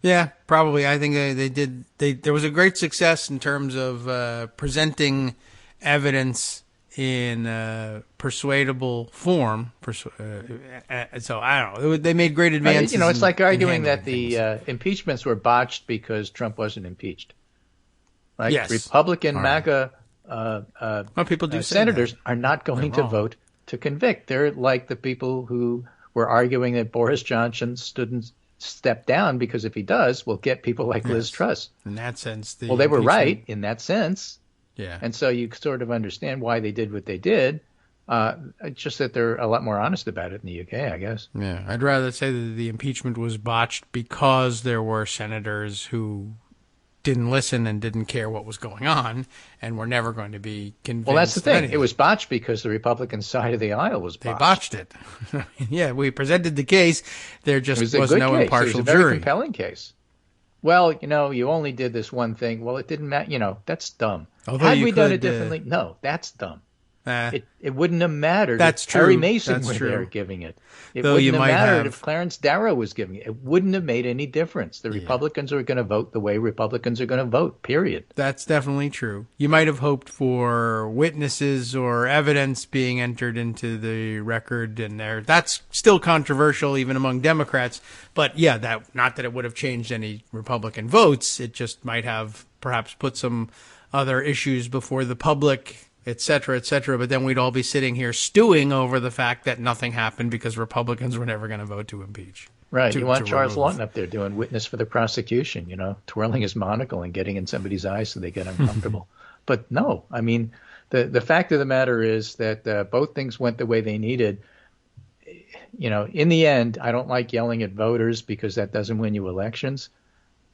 Yeah, probably. I think they did. There was a great success in terms of presenting evidence in persuadable form. So I don't know. They made great advances. It's like arguing that the impeachments were botched because Trump wasn't impeached. Like yes. Republican MAGA people do senators are not going to vote to convict. They're like the people who were arguing that Boris Johnson shouldn't step down because if he does, we'll get people like Liz Truss. In that sense, they were right in that sense. Yeah. And so you sort of understand why they did what they did. Just that they're a lot more honest about it in the UK, I guess. Yeah. I'd rather say that the impeachment was botched because there were senators who didn't listen and didn't care what was going on and were never going to be convinced. Well, that's the thing. It was botched because the Republican side of the aisle was botched. They botched it. Yeah, we presented the case. There just was no case. impartial it was a jury. very compelling case. Well, you only did this one thing. Well, it didn't matter. That's dumb. Although Had we done it differently? No, that's dumb. It wouldn't have mattered that's if Perry true. Mason that's were true. there giving it. It Though wouldn't you have might mattered have... if Clarence Darrow was giving it. It wouldn't have made any difference. The Republicans are going to vote the way Republicans are going to vote, period. That's definitely true. You might have hoped for witnesses or evidence being entered into the record, and that's still controversial even among Democrats. But yeah, not that it would have changed any Republican votes. It just might have perhaps put some other issues before the public, et cetera, but then we'd all be sitting here stewing over the fact that nothing happened because Republicans were never going to vote to impeach. Right. You want Charles Lawton up there doing witness for the prosecution, twirling his monocle and getting in somebody's eyes so they get uncomfortable. But no, I mean, the fact of the matter is that both things went the way they needed. In the end, I don't like yelling at voters because that doesn't win you elections.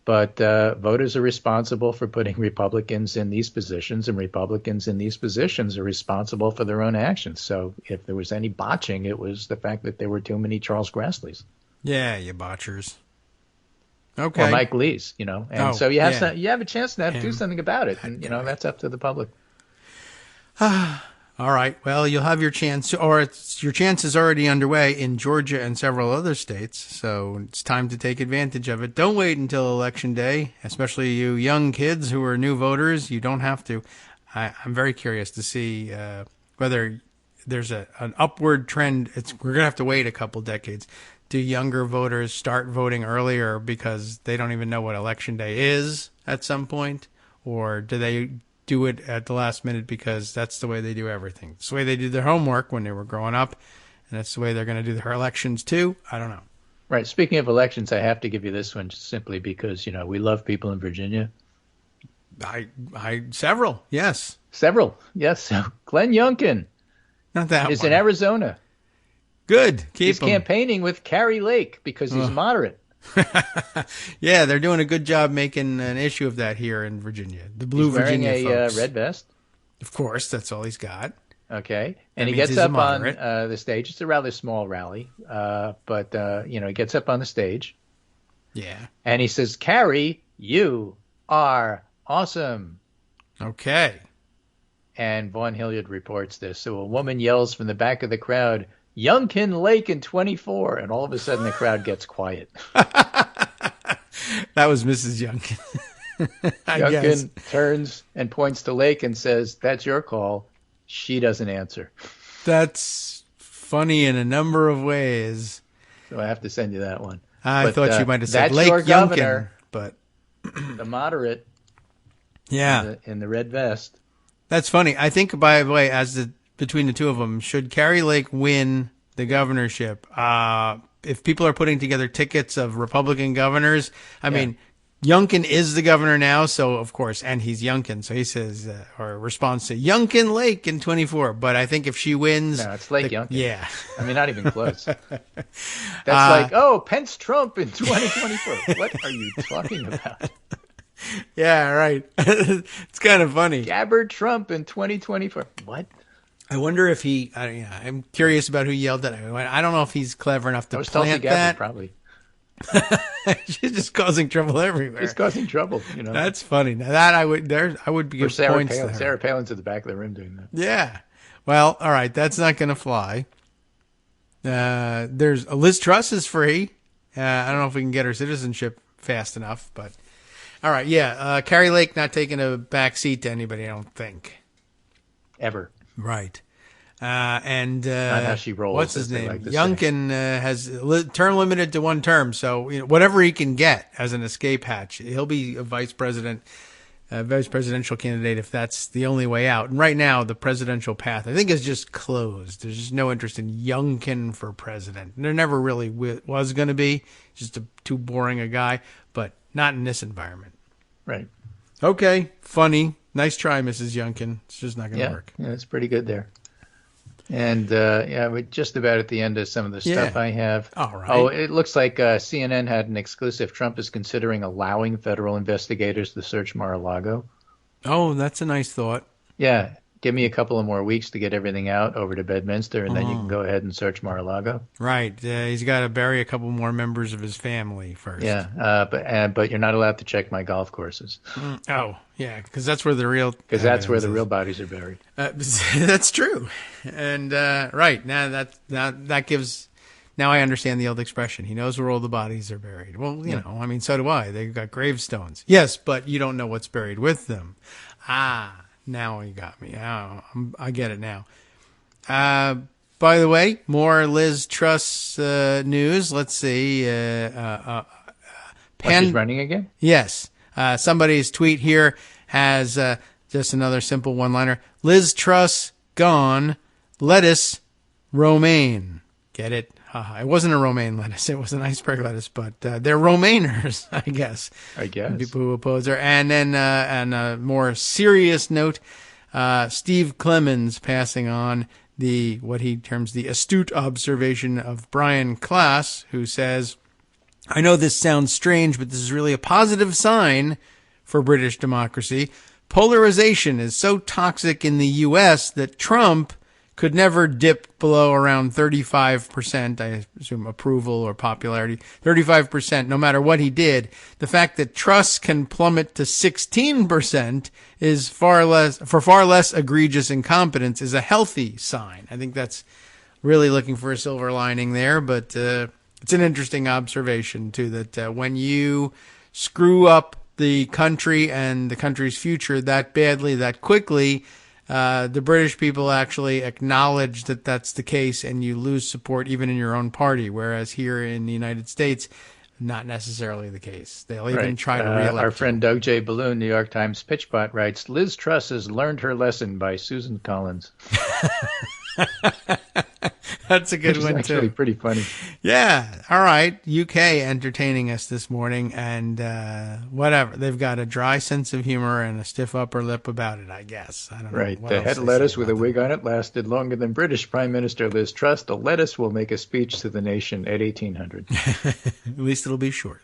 But voters are responsible for putting Republicans in these positions, and Republicans in these positions are responsible for their own actions. So if there was any botching, it was the fact that there were too many Charles Grassleys. Yeah, you botchers. Okay. Or Mike Lees, And so you have you have a chance now to do something about it. And, that's up to the public. All right. Well, you'll have your chance, or your chance is already underway in Georgia and several other states. So it's time to take advantage of it. Don't wait until Election Day, especially you young kids who are new voters. You don't have to. I'm very curious to see whether there's an upward trend. We're going to have to wait a couple decades. Do younger voters start voting earlier because they don't even know what Election Day is at some point? Or do they do it at the last minute because that's the way they do everything? It's the way they did their homework when they were growing up, and that's the way they're going to do their elections too. I don't know. Right. Speaking of elections, I have to give you this one just simply because, we love people in Virginia. Several, yes. Several, yes. So Glenn Youngkin is in Arizona. Good. He's campaigning with Carrie Lake because he's moderate. Yeah, they're doing a good job making an issue of that here in Virginia. The blue Virginia folks. He's wearing a red vest. Of course, that's all he's got. Okay. And he gets up on the stage. It's a rather small rally, but he gets up on the stage. Yeah. And he says, Carrie, you are awesome. Okay. And Vaughn Hilliard reports this. So a woman yells from the back of the crowd, Youngkin Lake in 24, and all of a sudden the crowd gets quiet. That was Mrs. Youngkin. Youngkin turns and points to Lake and says, that's your call. She doesn't answer. That's funny in a number of ways. So I have to send you that one. I thought you might have said Lake Youngkin, governor, but the moderate, yeah, in the red vest. That's funny. I think, by the way, between the two of them, should Kari Lake win the governorship, if people are putting together tickets of Republican governors, I mean, Youngkin is the governor now, so of course, and he's Youngkin, so he says, or responds to Youngkin Lake in 24. But I think if she wins, no, it's Lake Youngkin. Yeah, I mean, not even close. That's like, Pence Trump in 2024. What are you talking about? Yeah, right. It's kind of funny. Gabbard Trump in 2024. What? I wonder if I'm curious about who yelled at him. I don't know if he's clever enough to plant that. Probably. She's just causing trouble everywhere. She's causing trouble, That's funny. Now that I would give points to her. Sarah Palin's at the back of the room doing that. Yeah. Well, all right. That's not going to fly. There's Liz Truss is free. I don't know if we can get her citizenship fast enough, but all right. Yeah. Kari Lake not taking a back seat to anybody, I don't think. Ever. Right. And not how she rolls. What's his name? Like Youngkin has term limited to one term, so whatever he can get as an escape hatch, he'll be a vice presidential candidate if that's the only way out. And right now, the presidential path I think is just closed. There's just no interest in Youngkin for president. There never really was going to be. Just too boring a guy, but not in this environment. Right. Okay. Funny. Nice try, Mrs. Youngkin. It's just not going to work. Yeah, it's pretty good there. And, we're just about at the end of some of the stuff I have. All right. Oh, it looks like CNN had an exclusive. Trump is considering allowing federal investigators to search Mar-a-Lago. Oh, that's a nice thought. Yeah. Give me a couple of more weeks to get everything out over to Bedminster, and then you can go ahead and search Mar-a-Lago. Right. He's got to bury a couple more members of his family first. Yeah. But you're not allowed to check my golf courses. Oh, yeah, because that's where the real... Because that's where the real bodies are buried. That's true. And, right, now that gives... Now I understand the old expression. He knows where all the bodies are buried. Well, you know, I mean, so do I. They've got gravestones. Yes, but you don't know what's buried with them. Now you got me. I get it now. By the way, more Liz Truss news. Let's see. She's running again? Yes. Somebody's tweet here has just another simple one-liner. Liz Truss gone. Lettuce romaine. Get it? It wasn't a romaine lettuce. It was an iceberg lettuce, but they're romainers, I guess. People who oppose her. And then on a more serious note, Steve Clemens passing on what he terms the astute observation of Brian Klaas, who says, I know this sounds strange, but this is really a positive sign for British democracy. Polarization is so toxic in the U.S. that Trump could never dip below around 35%, I assume approval or popularity, 35%, no matter what he did. The fact that Truss can plummet to 16% is far less egregious incompetence is a healthy sign. I think that's really looking for a silver lining there, but it's an interesting observation too, that when you screw up the country and the country's future that badly, that quickly, the British people actually acknowledge that that's the case, and you lose support even in your own party, whereas here in the United States, not necessarily the case. They'll even try to re-elect our friend Doug J. Balloon, New York Times Pitchbot, writes, Liz Truss has learned her lesson by Susan Collins. That's a good one, too. It's actually pretty funny. Yeah. All right. UK entertaining us this morning, and whatever. They've got a dry sense of humor and a stiff upper lip about it, I guess. I don't know. Right. The head lettuce with a wig on it lasted longer than British Prime Minister Liz Truss. The lettuce will make a speech to the nation at 1800. At least it'll be short.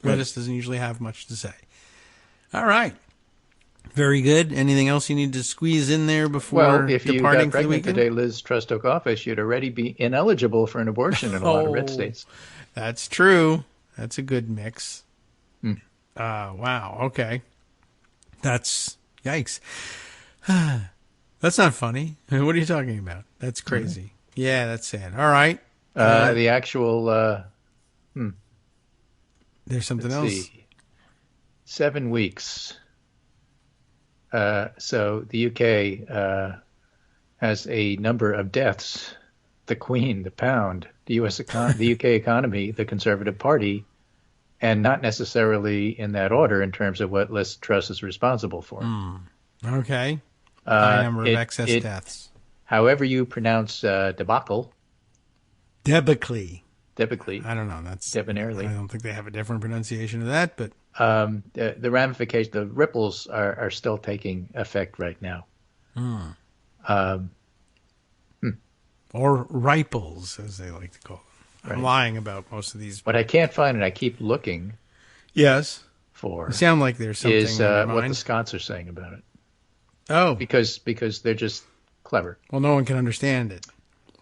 Lettuce doesn't usually have much to say. All right. Very good. Anything else you need to squeeze in there before if you got pregnant the day Liz Truss took office, you'd already be ineligible for an abortion in a lot of red states. That's true. That's a good mix. Wow. Okay. That's yikes. That's not funny. What are you talking about? That's crazy. Yeah, that's sad. All right. The actual. There's something else. 7 weeks. So the UK has a number of deaths the Queen, the pound, the the UK economy, the Conservative Party, and not necessarily in that order in terms of what Liz Truss is responsible for. Okay. High number of excess deaths. However you pronounce debacle. Debacle. I don't know. That's debonairly. I don't think they have a different pronunciation of that, but the ramifications, the ripples are still taking effect right now. Or ripples, as they like to call them. I'm lying about most of these. What I can't find, and I keep looking. Yes. For you sound like there's something is in your mind. what the Scots are saying about it. Oh, because they're just clever. Well, no one can understand it,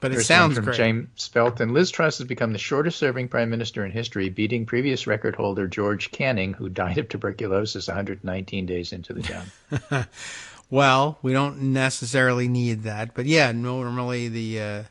but it First sounds from great. James Felton. Liz Truss has become the shortest-serving prime minister in history, beating previous record holder George Canning, who died of tuberculosis 119 days into the job. Well, we don't necessarily need that, but yeah, normally the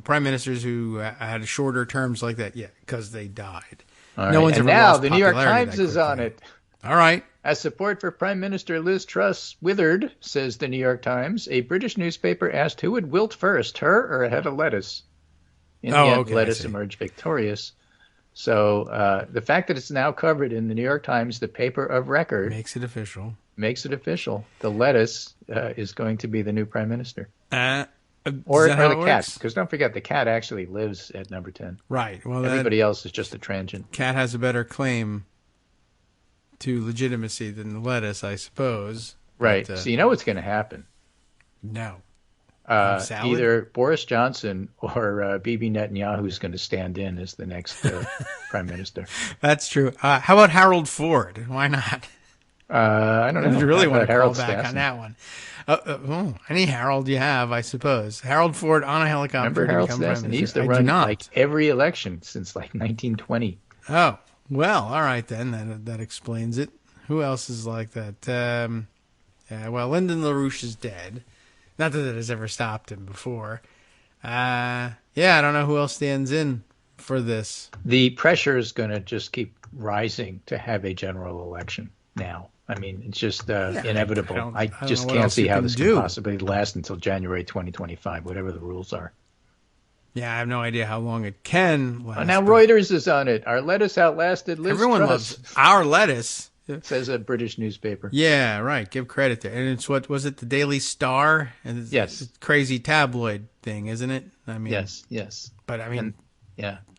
prime ministers who had shorter terms like that, because they died. Right. No one's and ever now lost the New York Times is on it. All right. As support for Prime Minister Liz Truss withered, says the New York Times, a British newspaper asked who would wilt first, her or a head of lettuce. In the end, lettuce emerged victorious. So the fact that it's now covered in the New York Times, the paper of record, makes it official. The lettuce is going to be the new prime minister. Or the cat, because don't forget, the cat actually lives at number 10. Right. Well, everybody else is just a transient. Cat has a better claim to legitimacy than the lettuce, I suppose. Right. But, so you know what's going to happen? No. Either Boris Johnson or Bibi Netanyahu is going to stand in as the next prime minister. That's true. How about Harold Ford? Why not? I don't know. If you really want to Harold call back on that one. Any Harold you have, I suppose. Harold Ford on a helicopter. Remember Harold Stassen? He used to run like every election since like 1920. Oh, well, all right then. That explains it. Who else is like that? Well, Lyndon LaRouche is dead. Not that it has ever stopped him before. I don't know who else stands in for this. The pressure is going to just keep rising to have a general election now. I mean, it's just inevitable. I just can't see how this can possibly last until January 2025, whatever the rules are. Yeah, I have no idea how long it can last. Now Reuters is on it. Our lettuce outlasted Liz Truss. Everyone loves our lettuce. Says a British newspaper. Yeah, right. Give credit there. And it's what was it? The Daily Star? And yes. It's a crazy tabloid thing, isn't it? I mean, yes. But I mean,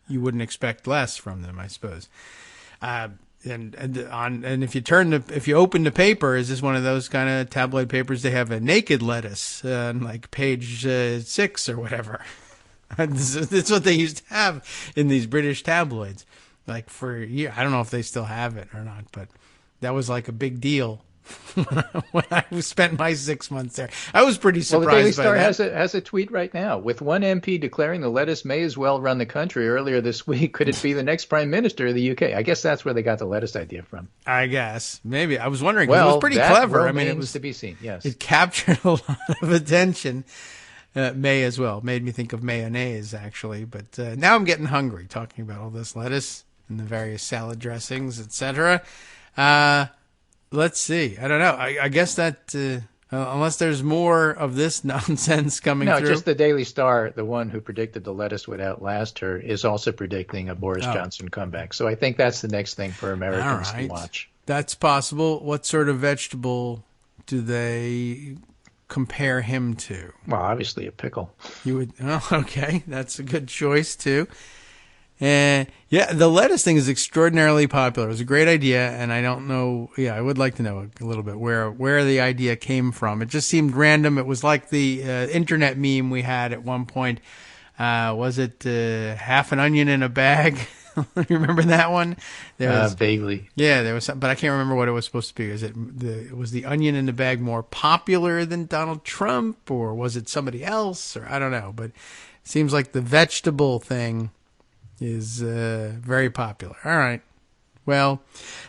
you wouldn't expect less from them, I suppose. And if you open the paper, is this one of those kind of tabloid papers? They have a naked lettuce on like page 6 or whatever. That's what they used to have in these British tabloids, like for a year. I don't know if they still have it or not, but that was like a big deal when I spent my 6 months there. I was pretty surprised. Well, the Daily Star by that. has a tweet right now with one MP declaring the lettuce may as well run the country earlier this week. Could it be the next prime minister of the UK? I guess that's where they got the lettuce idea from. I guess maybe I was wondering. Well, it was pretty clever. I mean, it was to be seen. Yes, it captured a lot of attention. May as well made me think of mayonnaise actually, but now I'm getting hungry talking about all this lettuce and the various salad dressings, etc. Let's see. I don't know. I guess that unless there's more of this nonsense coming through. No, just the Daily Star, the one who predicted the lettuce would outlast her, is also predicting a Boris Johnson comeback. So I think that's the next thing for Americans to watch. That's possible. What sort of vegetable do they compare him to? Well, obviously a pickle. You would. Oh, okay. That's a good choice too. And the lettuce thing is extraordinarily popular. It was a great idea, and I don't know. Yeah, I would like to know a little bit where the idea came from. It just seemed random. It was like the internet meme we had at one point. Was it half an onion in a bag? You remember that one? Vaguely. Yeah, there was some, but I can't remember what it was supposed to be. Was the onion in the bag more popular than Donald Trump, or was it somebody else? Or I don't know. But it seems like the vegetable thing is very popular. All right. Well,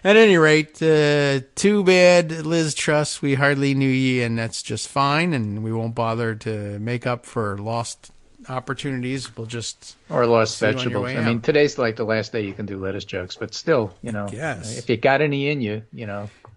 at any rate, too bad, Liz Truss. We hardly knew ye, and that's just fine. And we won't bother to make up for lost opportunities. We'll just or lost vegetables. I mean, today's like the last day you can do lettuce jokes, but still, if you got any in you,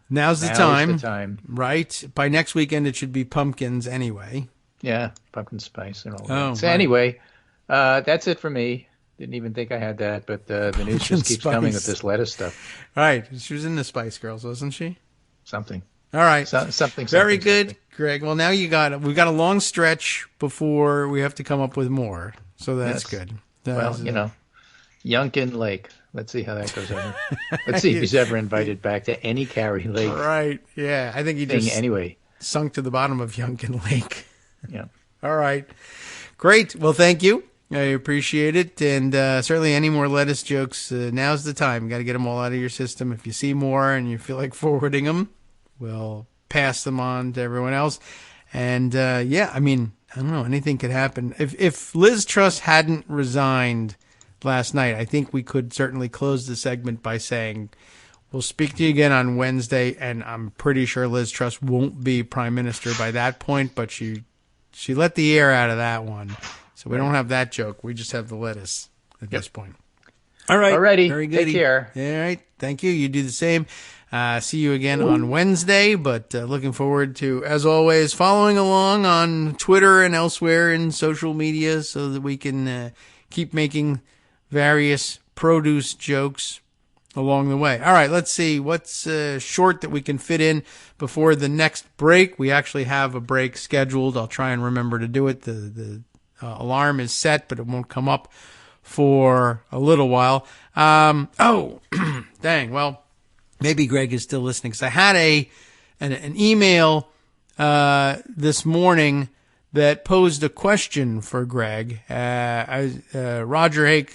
now's the time. Right. By next weekend, it should be pumpkins anyway. Yeah, pumpkin spice and all that. Oh, so anyway, That's it for me. Didn't even think I had that, but the news just keeps coming with this lettuce stuff. Right. She was in the Spice Girls, wasn't she? Something. All right. Something. Very good, Greg. Well, now we've got a long stretch before we have to come up with more. So that's good. Yunkin Lake. Let's see how that goes over. Let's see if he's ever invited back to any Carrie Lake. Right. Yeah. I think he just anyway sunk to the bottom of Yunkin Lake. Yeah. All right. Great. Well, thank you. I appreciate it. And certainly any more lettuce jokes, now's the time. You got to get them all out of your system. If you see more and you feel like forwarding them, we'll pass them on to everyone else. And I mean, I don't know, anything could happen. If Liz Truss hadn't resigned last night, I think we could certainly close the segment by saying we'll speak to you again on Wednesday, and I'm pretty sure Liz Truss won't be prime minister by that point, but she let the air out of that one. So we don't have that joke. We just have the lettuce at this point. All right. Alrighty. Very good. Take care. All right. Thank you. You do the same. See you again on Wednesday, but looking forward to, as always, following along on Twitter and elsewhere in social media so that we can keep making various produce jokes along the way. All right, let's see what's short that we can fit in before the next break. We actually have a break scheduled. I'll try and remember to do it. The alarm is set, but it won't come up for a little while. Dang. Well, maybe Greg is still listening because I had an email this morning that posed a question for Greg. Roger Hake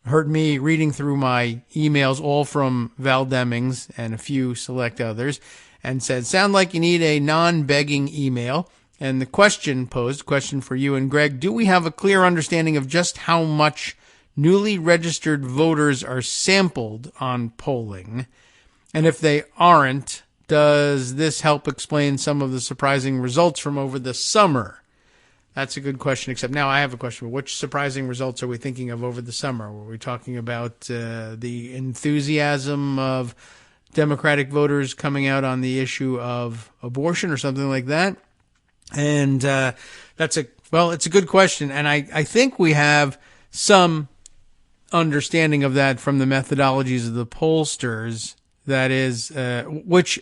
heard me reading through my emails, all from Val Demings and a few select others, and said, sound like you need a non-begging email. And the question for you and Greg, do we have a clear understanding of just how much newly registered voters are sampled on polling? And if they aren't, does this help explain some of the surprising results from over the summer? That's a good question, except now I have a question. Which surprising results are we thinking of over the summer? Were we talking about the enthusiasm of Democratic voters coming out on the issue of abortion or something like that? And it's a good question. And I think we have some understanding of that from the methodologies of the pollsters. That is, which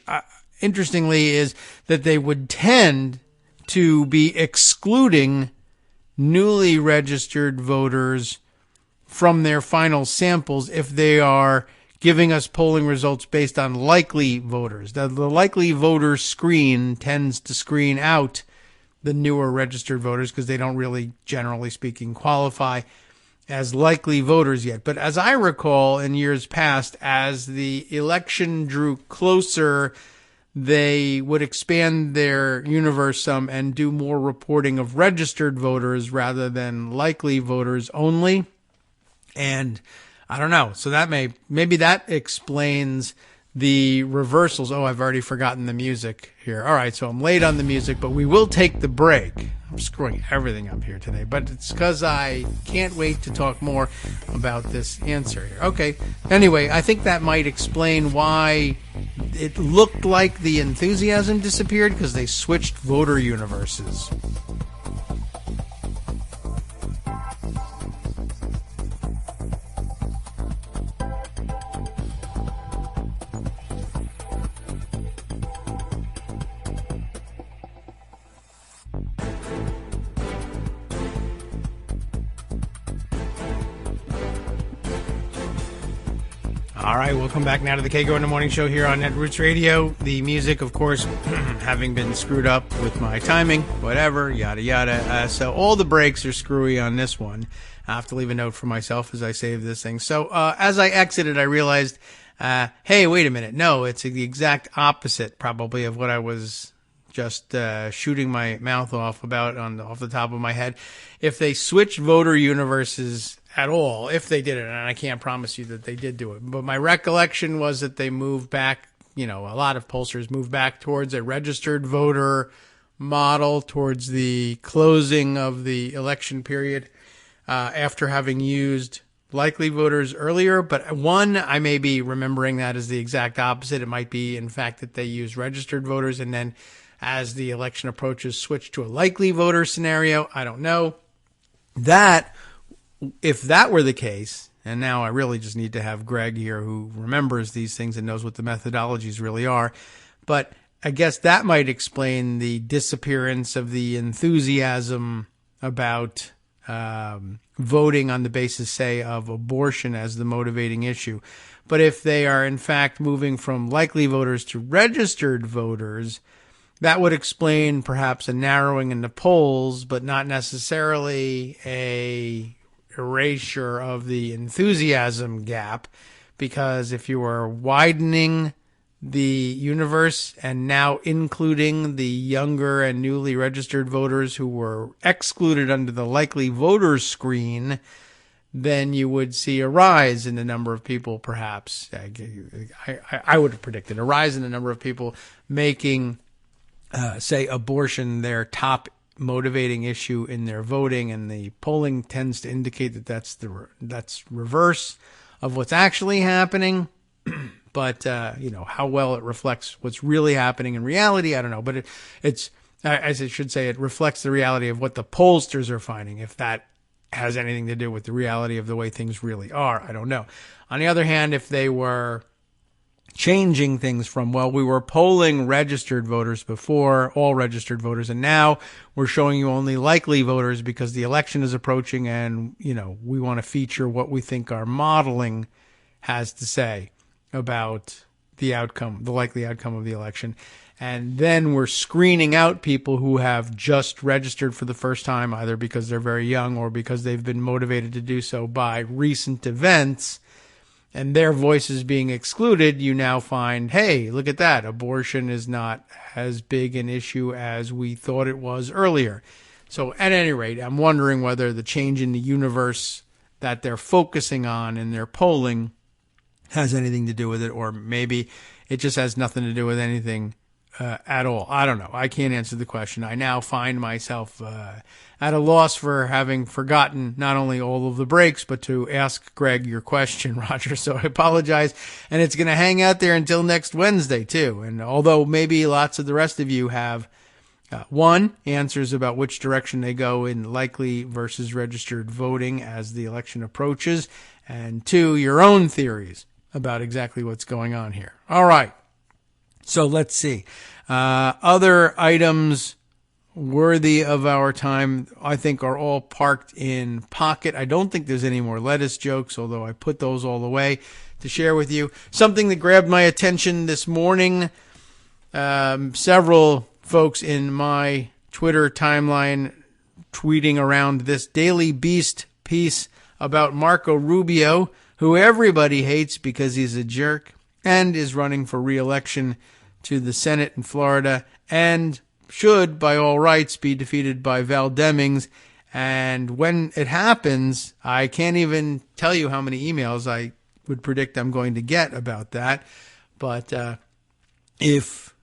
interestingly is that they would tend to be excluding newly registered voters from their final samples if they are giving us polling results based on likely voters. The likely voter screen tends to screen out the newer registered voters because they don't really, generally speaking, qualify as likely voters yet. But as I recall in years past, as the election drew closer, they would expand their universe some and do more reporting of registered voters rather than likely voters only. And I don't know. So maybe that explains the reversals. Oh, I've already forgotten the music here. All right, so I'm late on the music, but we will take the break. I'm screwing everything up here today, but it's because I can't wait to talk more about this answer here. Okay, anyway, I think that might explain why it looked like the enthusiasm disappeared, because they switched voter universes. All right, welcome back now to the Kagro in the Morning Show here on Netroots Radio. The music, of course, having been screwed up with my timing, whatever, yada, yada. So all the breaks are screwy on this one. I have to leave a note for myself as I save this thing. So as I exited, I realized, hey, wait a minute. No, it's the exact opposite probably of what I was just shooting my mouth off about off the top of my head. If they switched voter universes at all, if they did it, and I can't promise you that they did do it, but my recollection was that they moved back, a lot of pollsters moved back towards a registered voter model towards the closing of the election period after having used likely voters earlier. But I may be remembering that as the exact opposite. It might be, in fact, that they use registered voters and then as the election approaches, switch to a likely voter scenario. I don't know. That, if that were the case, and now I really just need to have Greg here who remembers these things and knows what the methodologies really are, but I guess that might explain the disappearance of the enthusiasm about voting on the basis, say, of abortion as the motivating issue. But if they are, in fact, moving from likely voters to registered voters, that would explain perhaps a narrowing in the polls, but not necessarily a erasure of the enthusiasm gap, because if you are widening the universe and now including the younger and newly registered voters who were excluded under the likely voters screen, then you would see a rise in the number of people, perhaps. I would have predicted a rise in the number of people making, say, abortion their top motivating issue in their voting, and the polling tends to indicate that that's reverse of what's actually happening. But how well it reflects what's really happening in reality, I don't know. But it's as I should say, it reflects the reality of what the pollsters are finding. If that has anything to do with the reality of the way things really are, I don't know. On the other hand, if they were changing things from, well, we were polling registered voters before, all registered voters, and now we're showing you only likely voters because the election is approaching and, we want to feature what we think our modeling has to say about the outcome, the likely outcome of the election. And then we're screening out people who have just registered for the first time, either because they're very young or because they've been motivated to do so by recent events, and their voices being excluded. You now find, hey, look at that. Abortion is not as big an issue as we thought it was earlier. So at any rate, I'm wondering whether the change in the universe that they're focusing on in their polling has anything to do with it, or maybe it just has nothing to do with anything at all. I don't know. I can't answer the question. I now find myself at a loss for having forgotten not only all of the breaks, but to ask Greg your question, Roger. So I apologize. And it's going to hang out there until next Wednesday, too. And although maybe lots of the rest of you have, one, answers about which direction they go in likely versus registered voting as the election approaches, and two, your own theories about exactly what's going on here. All right. So let's see. Other items worthy of our time, I think, are all parked in pocket. I don't think there's any more lettuce jokes, although I put those all away to share with you. Something that grabbed my attention this morning, several folks in my Twitter timeline tweeting around this Daily Beast piece about Marco Rubio, who everybody hates because he's a jerk and is running for re-election to the Senate in Florida and should, by all rights, be defeated by Val Demings. And when it happens, I can't even tell you how many emails I would predict I'm going to get about that. But if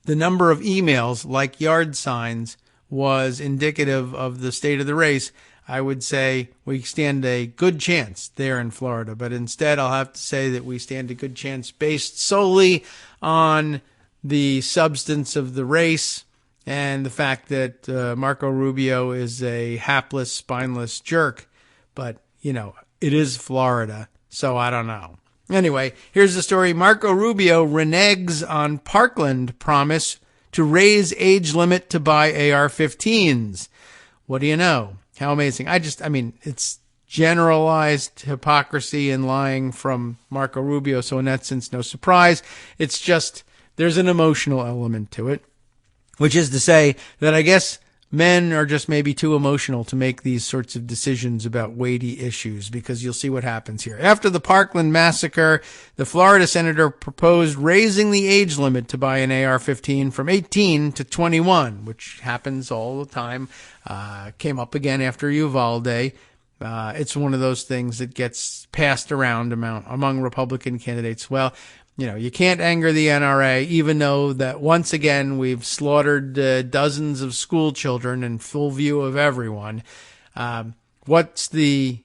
the number of emails, like yard signs, was indicative of the state of the race, I would say we stand a good chance there in Florida. But instead, I'll have to say that we stand a good chance based solely on the substance of the race and the fact that Marco Rubio is a hapless, spineless jerk. But, it is Florida, so I don't know. Anyway, here's the story. Marco Rubio reneges on Parkland promise to raise age limit to buy AR-15s. What do you know? How amazing. It's generalized hypocrisy and lying from Marco Rubio, so in that sense, no surprise. It's just there's an emotional element to it, which is to say that I guess men are just maybe too emotional to make these sorts of decisions about weighty issues, because you'll see what happens here. After the Parkland massacre, the Florida senator proposed raising the age limit to buy an AR-15 from 18 to 21, which happens all the time. Came up again after Uvalde. It's one of those things that gets passed around among Republican candidates. Well, you can't anger the NRA, even though that once again we've slaughtered dozens of school children in full view of everyone. What's the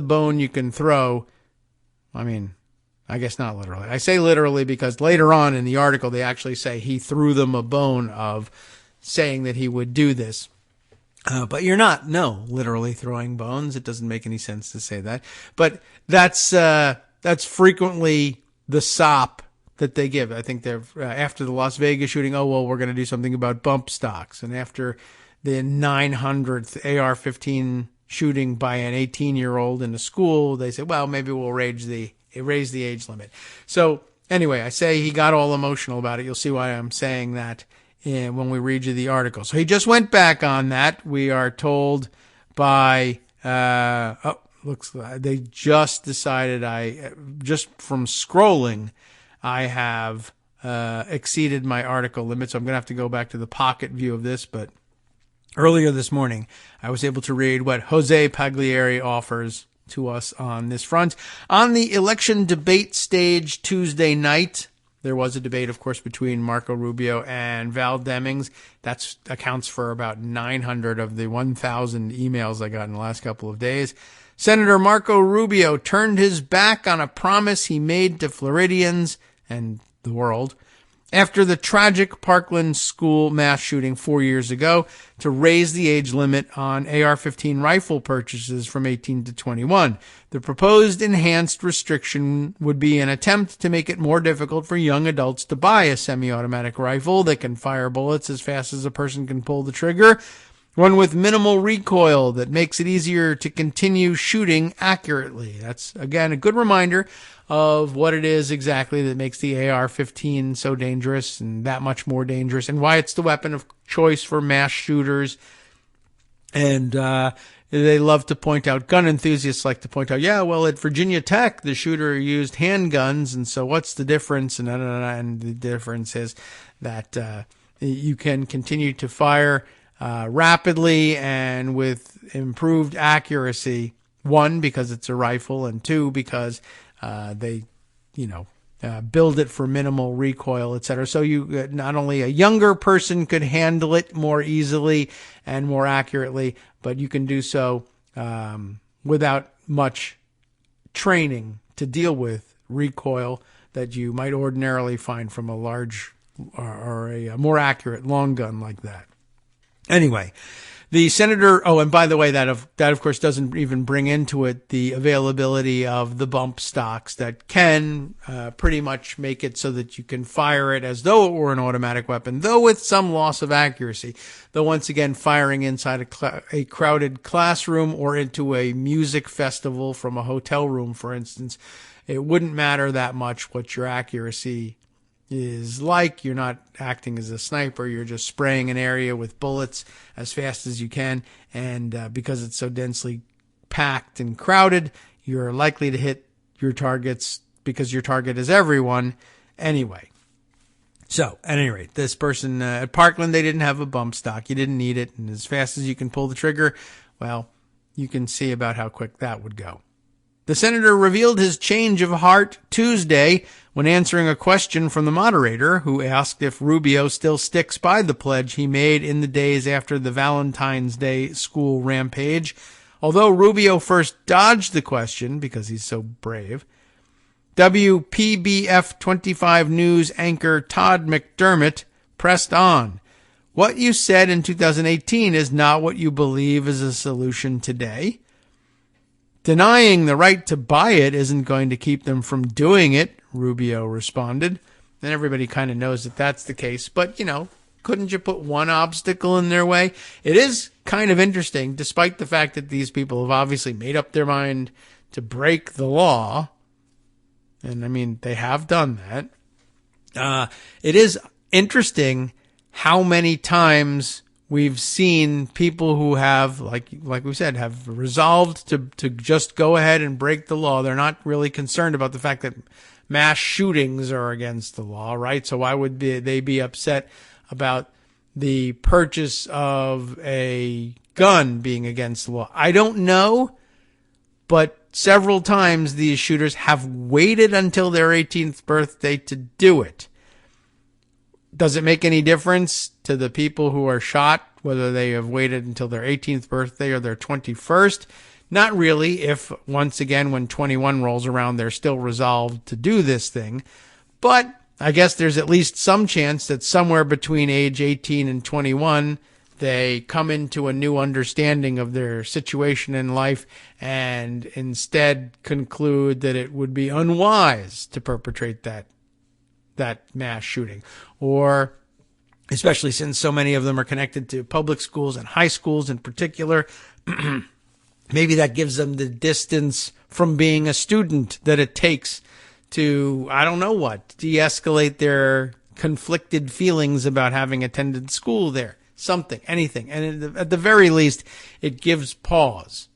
bone you can throw? I guess not literally. I say literally because later on in the article they actually say he threw them a bone of saying that he would do this. But you're not, literally throwing bones. It doesn't make any sense to say that. But that's frequently the sop that they give. I think they're, after the Las Vegas shooting, we're going to do something about bump stocks. And after the 900th AR-15 shooting by an 18-year-old in a school, they say, well, maybe we'll raise the age limit. So anyway, I say he got all emotional about it. You'll see why I'm saying that when we read you the article. So he just went back on that. We are told by, looks like they just decided just from scrolling, I have exceeded my article limit. So I'm going to have to go back to the pocket view of this. But earlier this morning, I was able to read what Jose Pagliari offers to us on this front. On the election debate stage Tuesday night, there was a debate, of course, between Marco Rubio and Val Demings. That accounts for about 900 of the 1,000 emails I got in the last couple of days. Senator Marco Rubio turned his back on a promise he made to Floridians and the world after the tragic Parkland school mass shooting 4 years ago to raise the age limit on AR-15 rifle purchases from 18 to 21. The proposed enhanced restriction would be an attempt to make it more difficult for young adults to buy a semi-automatic rifle that can fire bullets as fast as a person can pull the trigger, one with minimal recoil that makes it easier to continue shooting accurately. That's, again, a good reminder of what it is exactly that makes the AR-15 so dangerous and that much more dangerous, and why it's the weapon of choice for mass shooters. And they love to point out, gun enthusiasts like to point out, at Virginia Tech, the shooter used handguns, and so what's the difference? And the difference is that you can continue to fire rapidly and with improved accuracy, one, because it's a rifle, and two, because they build it for minimal recoil, etc. So you not only a younger person could handle it more easily and more accurately, but you can do so without much training to deal with recoil that you might ordinarily find from a large or a more accurate long gun like that. Anyway, the senator, and by the way, that of course doesn't even bring into it the availability of the bump stocks that can pretty much make it so that you can fire it as though it were an automatic weapon, though with some loss of accuracy. Though once again, firing inside a crowded classroom or into a music festival from a hotel room, for instance, it wouldn't matter that much what your accuracy is like. You're not acting as a sniper. You're just spraying an area with bullets as fast as you can. And because it's so densely packed and crowded, you're likely to hit your targets because your target is everyone anyway. So, at any rate, this person at Parkland, they didn't have a bump stock. You didn't need it. And as fast as you can pull the trigger, well, you can see about how quick that would go. The senator revealed his change of heart Tuesday when answering a question from the moderator, who asked if Rubio still sticks by the pledge he made in the days after the Valentine's Day school rampage. Although Rubio first dodged the question because he's so brave, WPBF 25 News anchor Todd McDermott pressed on. What you said in 2018 is not what you believe is a solution today. Denying the right to buy it isn't going to keep them from doing it, Rubio responded. And everybody kind of knows that that's the case. But, couldn't you put one obstacle in their way? It is kind of interesting, despite the fact that these people have obviously made up their mind to break the law. And, they have done that. It is interesting how many times we've seen people who have, like we said, have resolved to just go ahead and break the law. They're not really concerned about the fact that mass shootings are against the law, right? So why would they be upset about the purchase of a gun being against the law? I don't know, but several times these shooters have waited until their 18th birthday to do it. Does it make any difference to the people who are shot whether they have waited until their 18th birthday or their 21st? Not really, if, once again, when 21 rolls around, they're still resolved to do this thing. But I guess there's at least some chance that somewhere between age 18 and 21, they come into a new understanding of their situation in life and instead conclude that it would be unwise to perpetrate that mass shooting. Or, especially since so many of them are connected to public schools and high schools in particular, maybe that gives them the distance from being a student that it takes to, I don't know what, de-escalate their conflicted feelings about having attended school there. Something, anything. And at the very least, it gives pause.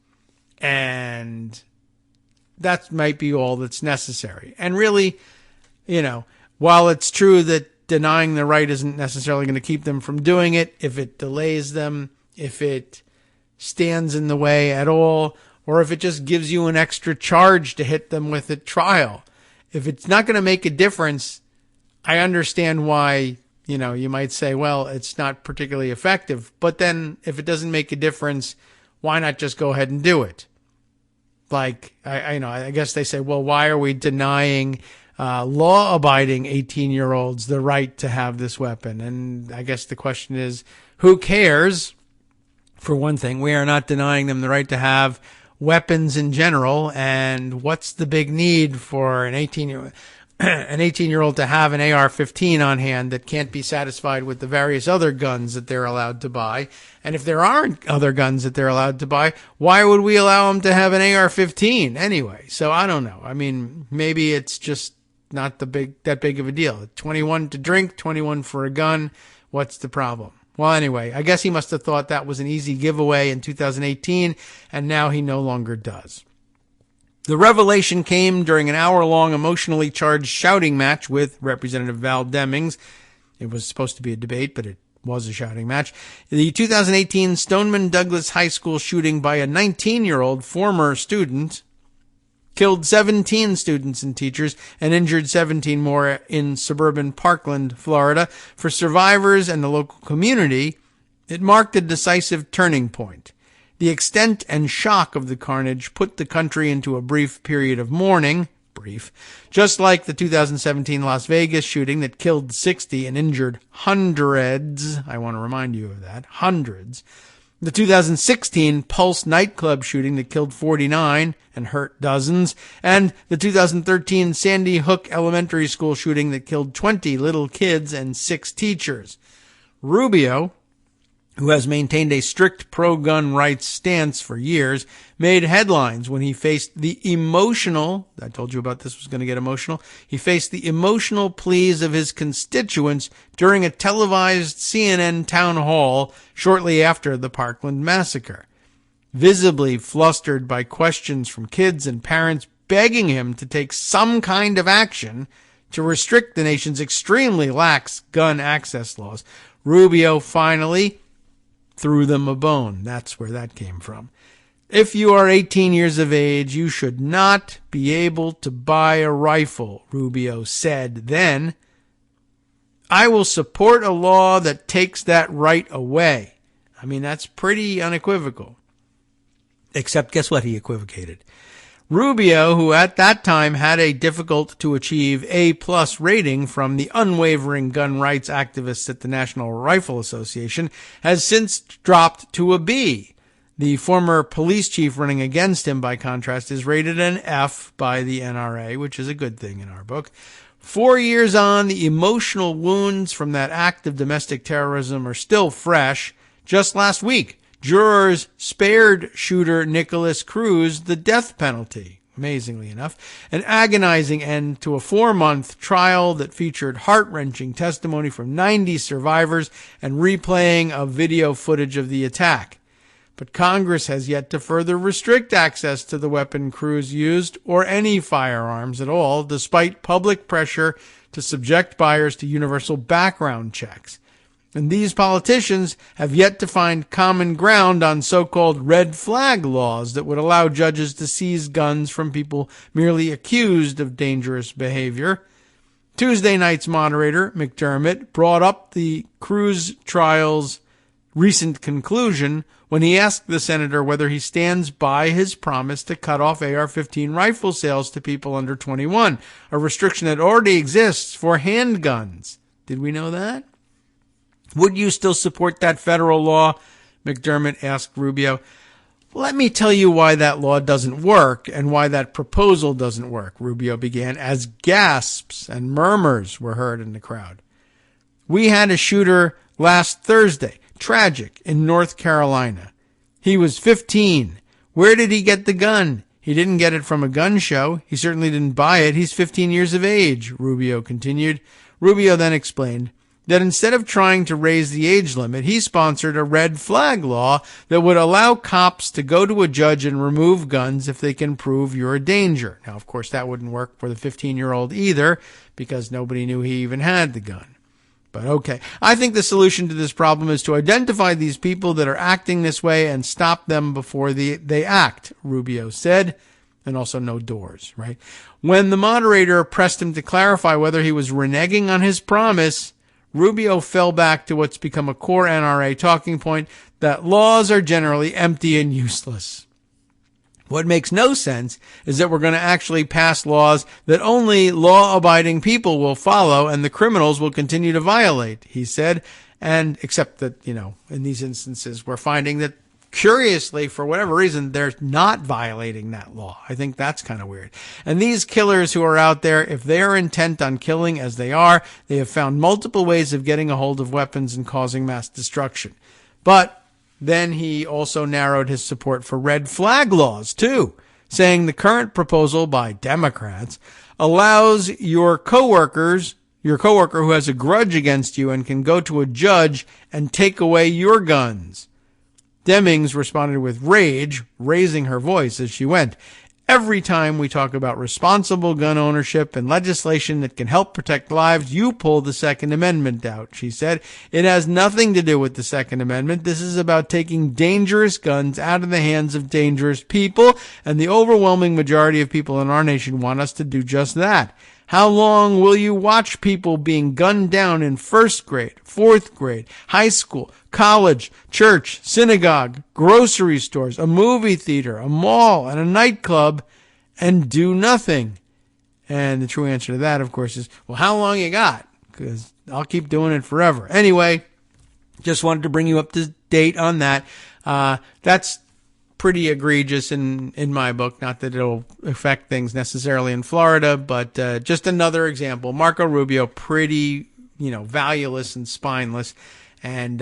And that might be all that's necessary. And really, while it's true that denying the right isn't necessarily going to keep them from doing it, if it delays them, if it stands in the way at all, or if it just gives you an extra charge to hit them with at trial, if it's not going to make a difference, I understand why you might say, well, it's not particularly effective. But then if it doesn't make a difference, why not just go ahead and do it? Like, I guess they say, well, why are we denying law-abiding 18-year-olds the right to have this weapon? And I guess the question is, who cares? For one thing, we are not denying them the right to have weapons in general. And what's the big need for an 18-year-old to have an AR-15 on hand that can't be satisfied with the various other guns that they're allowed to buy? And if there aren't other guns that they're allowed to buy, why would we allow them to have an AR-15 anyway? So I don't know. I mean, maybe it's just not that big of a deal. 21 to drink, 21 for a gun. What's the problem? Well, anyway, I guess he must have thought that was an easy giveaway in 2018, and now he no longer does. The revelation came during an hour-long emotionally charged shouting match with Representative Val Demings. It was supposed to be a debate, but it was a shouting match. The 2018 Stoneman Douglas High School shooting by a 19-year-old former student killed 17 students and teachers and injured 17 more in suburban Parkland, Florida. For survivors and the local community, it marked a decisive turning point. The extent and shock of the carnage put the country into a brief period of mourning, just like the 2017 Las Vegas shooting that killed 60 and injured hundreds. I want to remind you of that, hundreds. The 2016 Pulse nightclub shooting that killed 49 and hurt dozens, and the 2013 Sandy Hook Elementary School shooting that killed 20 little kids and 6 teachers. Rubio, who has maintained a strict pro-gun rights stance for years, made headlines when he faced the emotional, I told you about this was going to get emotional, he faced the emotional pleas of his constituents during a televised CNN town hall shortly after the Parkland massacre. Visibly flustered by questions from kids and parents begging him to take some kind of action to restrict the nation's extremely lax gun access laws, Rubio finally threw them a bone. That's where that came from. If you are 18 years of age, you should not be able to buy a rifle, Rubio said then. I will support a law that takes that right away. I mean, that's pretty unequivocal. Except, guess what? He equivocated. Rubio, who at that time had a difficult-to-achieve A+ rating from the unwavering gun rights activists at the National Rifle Association, has since dropped to a B. The former police chief running against him, by contrast, is rated an F by the NRA, which is a good thing in our book. 4 years on, the emotional wounds from that act of domestic terrorism are still fresh. Just last week, jurors spared shooter Nicholas Cruz the death penalty, amazingly enough, an agonizing end to a 4-month trial that featured heart-wrenching testimony from 90 survivors and replaying of video footage of the attack. But Congress has yet to further restrict access to the weapon Cruz used, or any firearms at all, despite public pressure to subject buyers to universal background checks. And these politicians have yet to find common ground on so-called red flag laws that would allow judges to seize guns from people merely accused of dangerous behavior. Tuesday night's moderator, McDermott, brought up the Cruz trial's recent conclusion when he asked the senator whether he stands by his promise to cut off AR-15 rifle sales to people under 21, a restriction that already exists for handguns. Did we know that? Would you still support that federal law? McDermott asked Rubio. Let me tell you why that law doesn't work and why that proposal doesn't work, Rubio began, as gasps and murmurs were heard in the crowd. We had a shooter last Thursday, tragic, in North Carolina. He was 15. Where did he get the gun? He didn't get it from a gun show. He certainly didn't buy it. He's 15 years of age, Rubio continued. Rubio then explained that instead of trying to raise the age limit, he sponsored a red flag law that would allow cops to go to a judge and remove guns if they can prove you're a danger. Now, of course, that wouldn't work for the 15-year-old either, because nobody knew he even had the gun. But okay, I think the solution to this problem is to identify these people that are acting this way and stop them before they act, Rubio said. And also no doors, right? When the moderator pressed him to clarify whether he was reneging on his promise, Rubio fell back to what's become a core NRA talking point, that laws are generally empty and useless. What makes no sense is that we're going to actually pass laws that only law-abiding people will follow and the criminals will continue to violate, he said. And except that, in these instances, we're finding that, curiously, for whatever reason, they're not violating that law. I think that's kind of weird. And these killers who are out there, if they are intent on killing as they are, they have found multiple ways of getting a hold of weapons and causing mass destruction. But then he also narrowed his support for red flag laws, too, saying the current proposal by Democrats allows your coworker who has a grudge against you and can go to a judge and take away your guns. Demings responded with rage, raising her voice as she went. Every time we talk about responsible gun ownership and legislation that can help protect lives, you pull the Second Amendment out, she said. It has nothing to do with the Second Amendment. This is about taking dangerous guns out of the hands of dangerous people, and the overwhelming majority of people in our nation want us to do just that. How long will you watch people being gunned down in first grade, fourth grade, high school, college, church, synagogue, grocery stores, a movie theater, a mall, and a nightclub, and do nothing? And the true answer to that, of course, is, well, how long you got? Because I'll keep doing it forever. Anyway, just wanted to bring you up to date on that. That's pretty egregious in my book. Not that it'll affect things necessarily in Florida, but just another example. Marco Rubio, pretty, valueless and spineless, and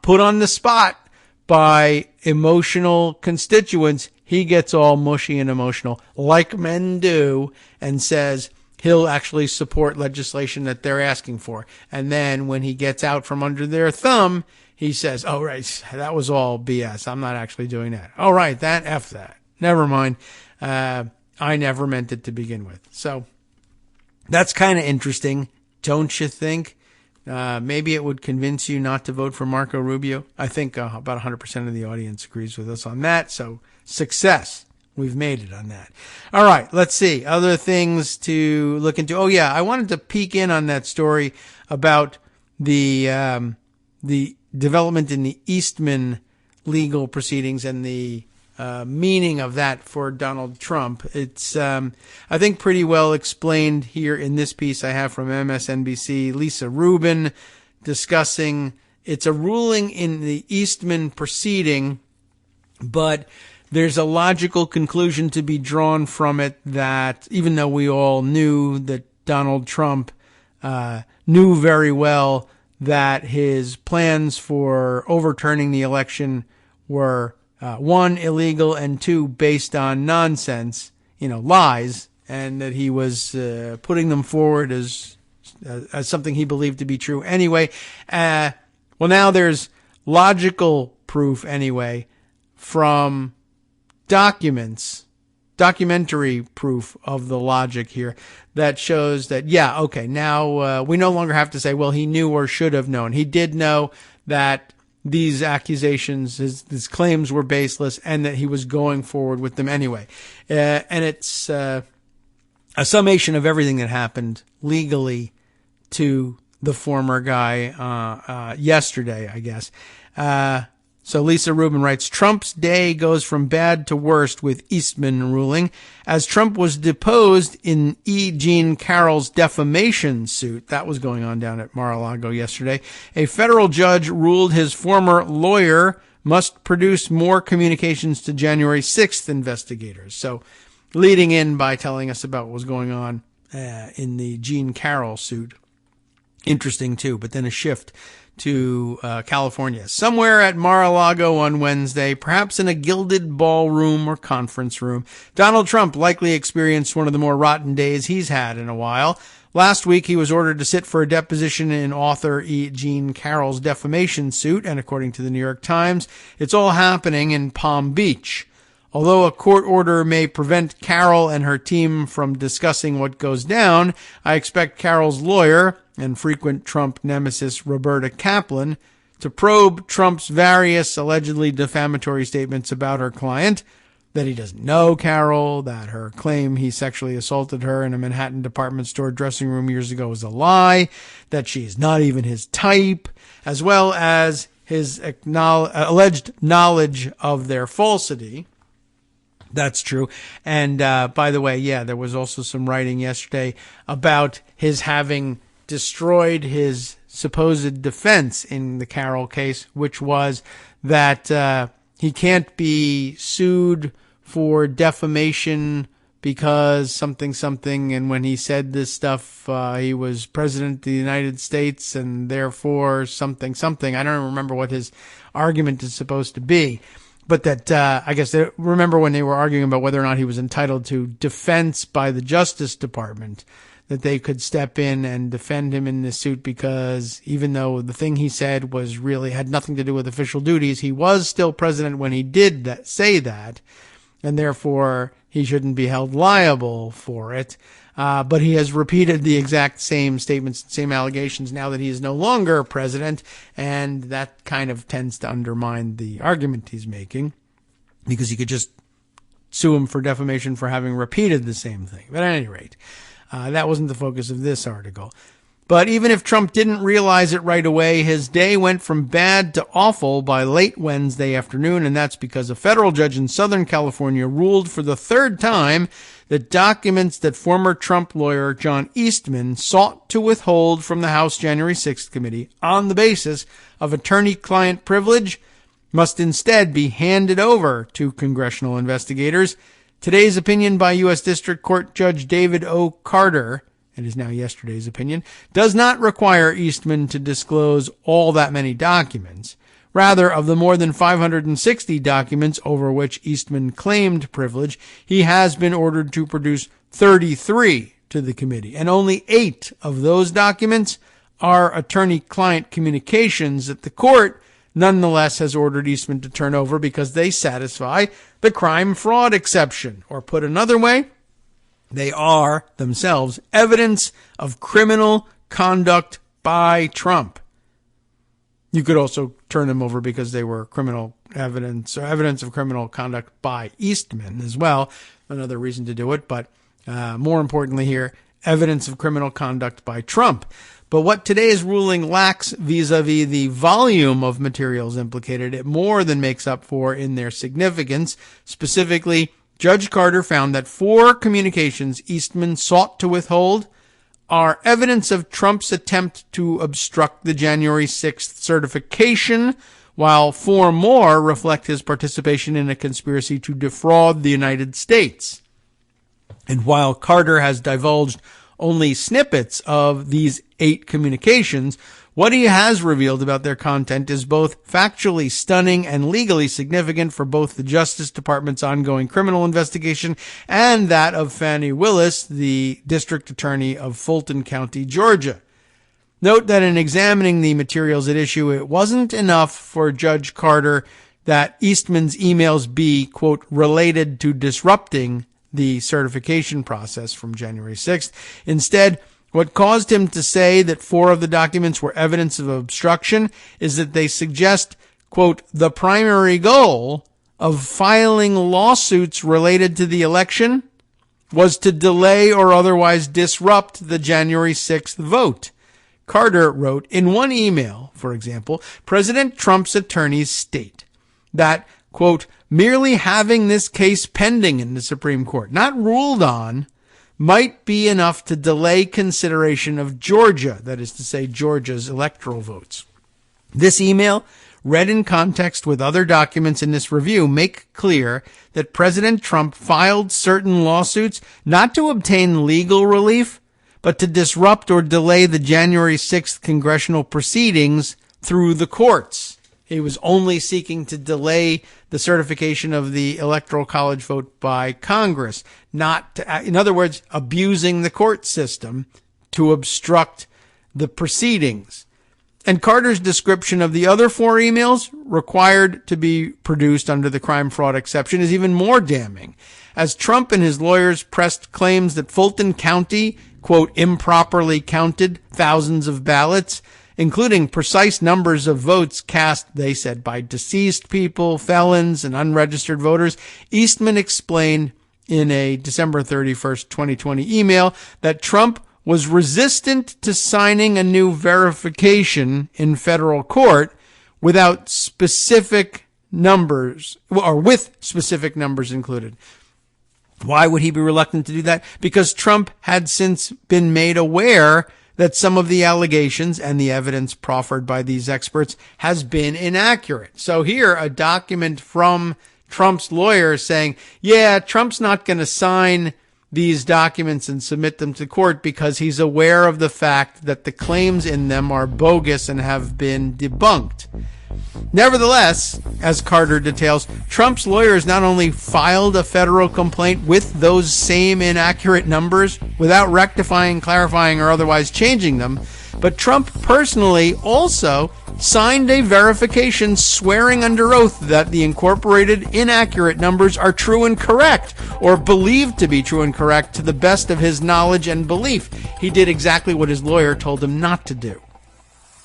put on the spot by emotional constituents. He gets all mushy and emotional, like men do, and says he'll actually support legislation that they're asking for. And then when he gets out from under their thumb, he says, oh, right, that was all BS. I'm not actually doing that. Oh, right, F that. Never mind. I never meant it to begin with. So that's kind of interesting, don't you think? Maybe it would convince you not to vote for Marco Rubio. I think about 100% of the audience agrees with us on that. So success. We've made it on that. All right, let's see. Other things to look into. Oh, yeah, I wanted to peek in on that story about the development in the Eastman legal proceedings and the meaning of that for Donald Trump. It's, I think, pretty well explained here in this piece I have from MSNBC. Lisa Rubin discussing it's a ruling in the Eastman proceeding, but there's a logical conclusion to be drawn from it that even though we all knew that Donald Trump knew very well that his plans for overturning the election were, one, illegal, and two, based on nonsense, lies, and that he was putting them forward as something he believed to be true anyway. Well, now there's logical proof anyway from documentary proof of the logic here that shows that, yeah, okay, now we no longer have to say, well, he knew or should have known. He did know that these accusations, his claims were baseless, and that he was going forward with them anyway. And it's a summation of everything that happened legally to the former guy yesterday, I guess. So Lisa Rubin writes, Trump's day goes from bad to worst with Eastman ruling. As Trump was deposed in E. Jean Carroll's defamation suit, that was going on down at Mar-a-Lago yesterday, a federal judge ruled his former lawyer must produce more communications to January 6th investigators. So leading in by telling us about what was going on in the Jean Carroll suit. Interesting, too, but then a shift to California. Somewhere at Mar-a-Lago on Wednesday, perhaps in a gilded ballroom or conference room, Donald Trump likely experienced one of the more rotten days he's had in a while. Last week, he was ordered to sit for a deposition in author E. Jean Carroll's defamation suit, and according to the New York Times, it's all happening in Palm Beach. Although a court order may prevent Carroll and her team from discussing what goes down, I expect Carroll's lawyer and frequent Trump nemesis Roberta Kaplan to probe Trump's various allegedly defamatory statements about her client, that he doesn't know Carroll, that her claim he sexually assaulted her in a Manhattan department store dressing room years ago is a lie, that she's not even his type, as well as his alleged knowledge of their falsity. That's true. And by the way, yeah, there was also some writing yesterday about his having destroyed his supposed defense in the Carroll case, which was that he can't be sued for defamation because something, and when he said this stuff, he was president of the United States, and therefore something. I don't remember what his argument is supposed to be. But that, I guess, remember when they were arguing about whether or not he was entitled to defense by the Justice Department, that they could step in and defend him in this suit because even though the thing he said was really had nothing to do with official duties, he was still president when he did say that, and therefore he shouldn't be held liable for it. But he has repeated the exact same statements, same allegations now that he is no longer president, and that kind of tends to undermine the argument he's making, because you could just sue him for defamation for having repeated the same thing. But at any rate, that wasn't the focus of this article. But even if Trump didn't realize it right away, his day went from bad to awful by late Wednesday afternoon, and that's because a federal judge in Southern California ruled for the third time that documents that former Trump lawyer John Eastman sought to withhold from the House January 6th committee on the basis of attorney-client privilege must instead be handed over to congressional investigators. Today's opinion by U.S. District Court Judge David O. Carter, it is now yesterday's opinion, does not require Eastman to disclose all that many documents. Rather, of the more than 560 documents over which Eastman claimed privilege, he has been ordered to produce 33 to the committee, and only 8 of those documents are attorney-client communications that the court nonetheless has ordered Eastman to turn over because they satisfy the crime-fraud exception. Or put another way, they are themselves evidence of criminal conduct by Trump. You could also turn them over because they were criminal evidence or evidence of criminal conduct by Eastman as well. Another reason to do it, but more importantly here, evidence of criminal conduct by Trump. But what today's ruling lacks vis-a-vis the volume of materials implicated, it more than makes up for in their significance. Specifically, Judge Carter found that 4 communications Eastman sought to withhold are evidence of Trump's attempt to obstruct the January 6th certification, while 4 more reflect his participation in a conspiracy to defraud the United States. And while Carter has divulged only snippets of these 8 communications, what he has revealed about their content is both factually stunning and legally significant for both the Justice Department's ongoing criminal investigation and that of Fani Willis, the district attorney of Fulton County, Georgia. Note that in examining the materials at issue, it wasn't enough for Judge Carter that Eastman's emails be, quote, related to disrupting the certification process from January 6th. Instead, what caused him to say that 4 of the documents were evidence of obstruction is that they suggest, quote, the primary goal of filing lawsuits related to the election was to delay or otherwise disrupt the January 6th vote. Carter wrote in one email, for example, President Trump's attorneys state that, quote, merely having this case pending in the Supreme Court, not ruled on, might be enough to delay consideration of Georgia, that is to say, Georgia's electoral votes. This email, read in context with other documents in this review, make clear that President Trump filed certain lawsuits not to obtain legal relief, but to disrupt or delay the January 6th congressional proceedings through the courts. He was only seeking to delay the certification of the Electoral College vote by Congress, not to, in other words, abusing the court system to obstruct the proceedings. And Carter's description of the other 4 emails required to be produced under the crime fraud exception is even more damning, as Trump and his lawyers pressed claims that Fulton County, quote, improperly counted thousands of ballots, including precise numbers of votes cast, they said, by deceased people, felons, and unregistered voters. Eastman explained in a December 31st, 2020 email that Trump was resistant to signing a new verification in federal court without specific numbers, or with specific numbers included. Why would he be reluctant to do that? Because Trump had since been made aware that some of the allegations and the evidence proffered by these experts has been inaccurate. So here, a document from Trump's lawyer saying, yeah, Trump's not going to sign these documents and submit them to court because he's aware of the fact that the claims in them are bogus and have been debunked. Nevertheless, as Carter details, Trump's lawyers not only filed a federal complaint with those same inaccurate numbers without rectifying, clarifying, or otherwise changing them, but Trump personally also signed a verification swearing under oath that the incorporated inaccurate numbers are true and correct, or believed to be true and correct to the best of his knowledge and belief. He did exactly what his lawyer told him not to do.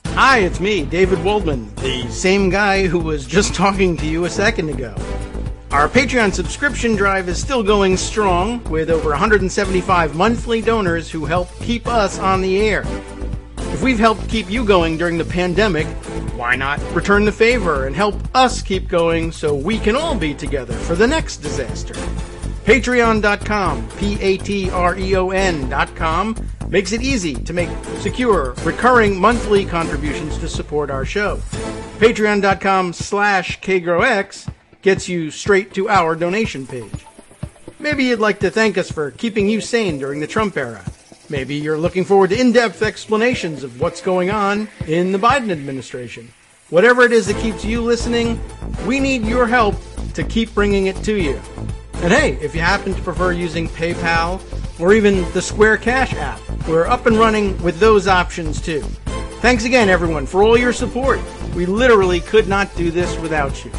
Hi, it's me, David Waldman, the same guy who was just talking to you a second ago. Our Patreon subscription drive is still going strong, with over 175 monthly donors who help keep us on the air. If we've helped keep you going during the pandemic, why not return the favor and help us keep going so we can all be together for the next disaster? Patreon.com, Patreon.com, makes it easy to make secure, recurring monthly contributions to support our show. Patreon.com/KagroX gets you straight to our donation page. Maybe you'd like to thank us for keeping you sane during the Trump era. Maybe you're looking forward to in-depth explanations of what's going on in the Biden administration. Whatever it is that keeps you listening, we need your help to keep bringing it to you. And hey, if you happen to prefer using PayPal or even the Square Cash app, we're up and running with those options too. Thanks again, everyone, for all your support. We literally could not do this without you.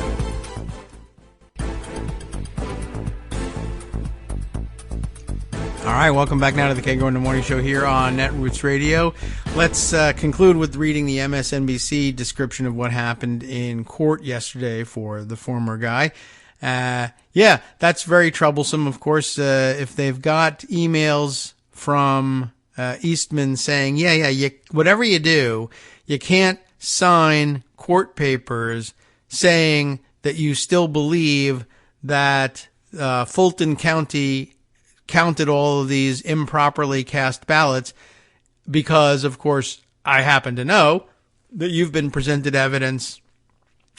All right, welcome back now to the Kagro in the Morning Show here on Netroots Radio. Let's conclude with reading the MSNBC description of what happened in court yesterday for the former guy. Yeah, that's very troublesome. Of course, if they've got emails from Eastman saying, whatever you do, you can't sign court papers saying that you still believe that Fulton County counted all of these improperly cast ballots, because, of course, I happen to know that you've been presented evidence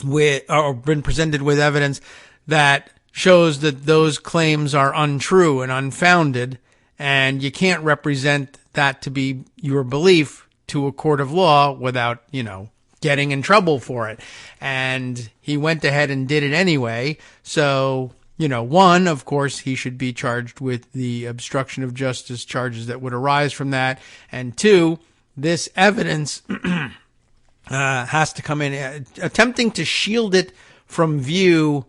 with evidence that shows that those claims are untrue and unfounded, and you can't represent that to be your belief to a court of law without, getting in trouble for it. And he went ahead and did it anyway. So, one, of course, he should be charged with the obstruction of justice charges that would arise from that. And two, this evidence has to come in, attempting to shield it from the view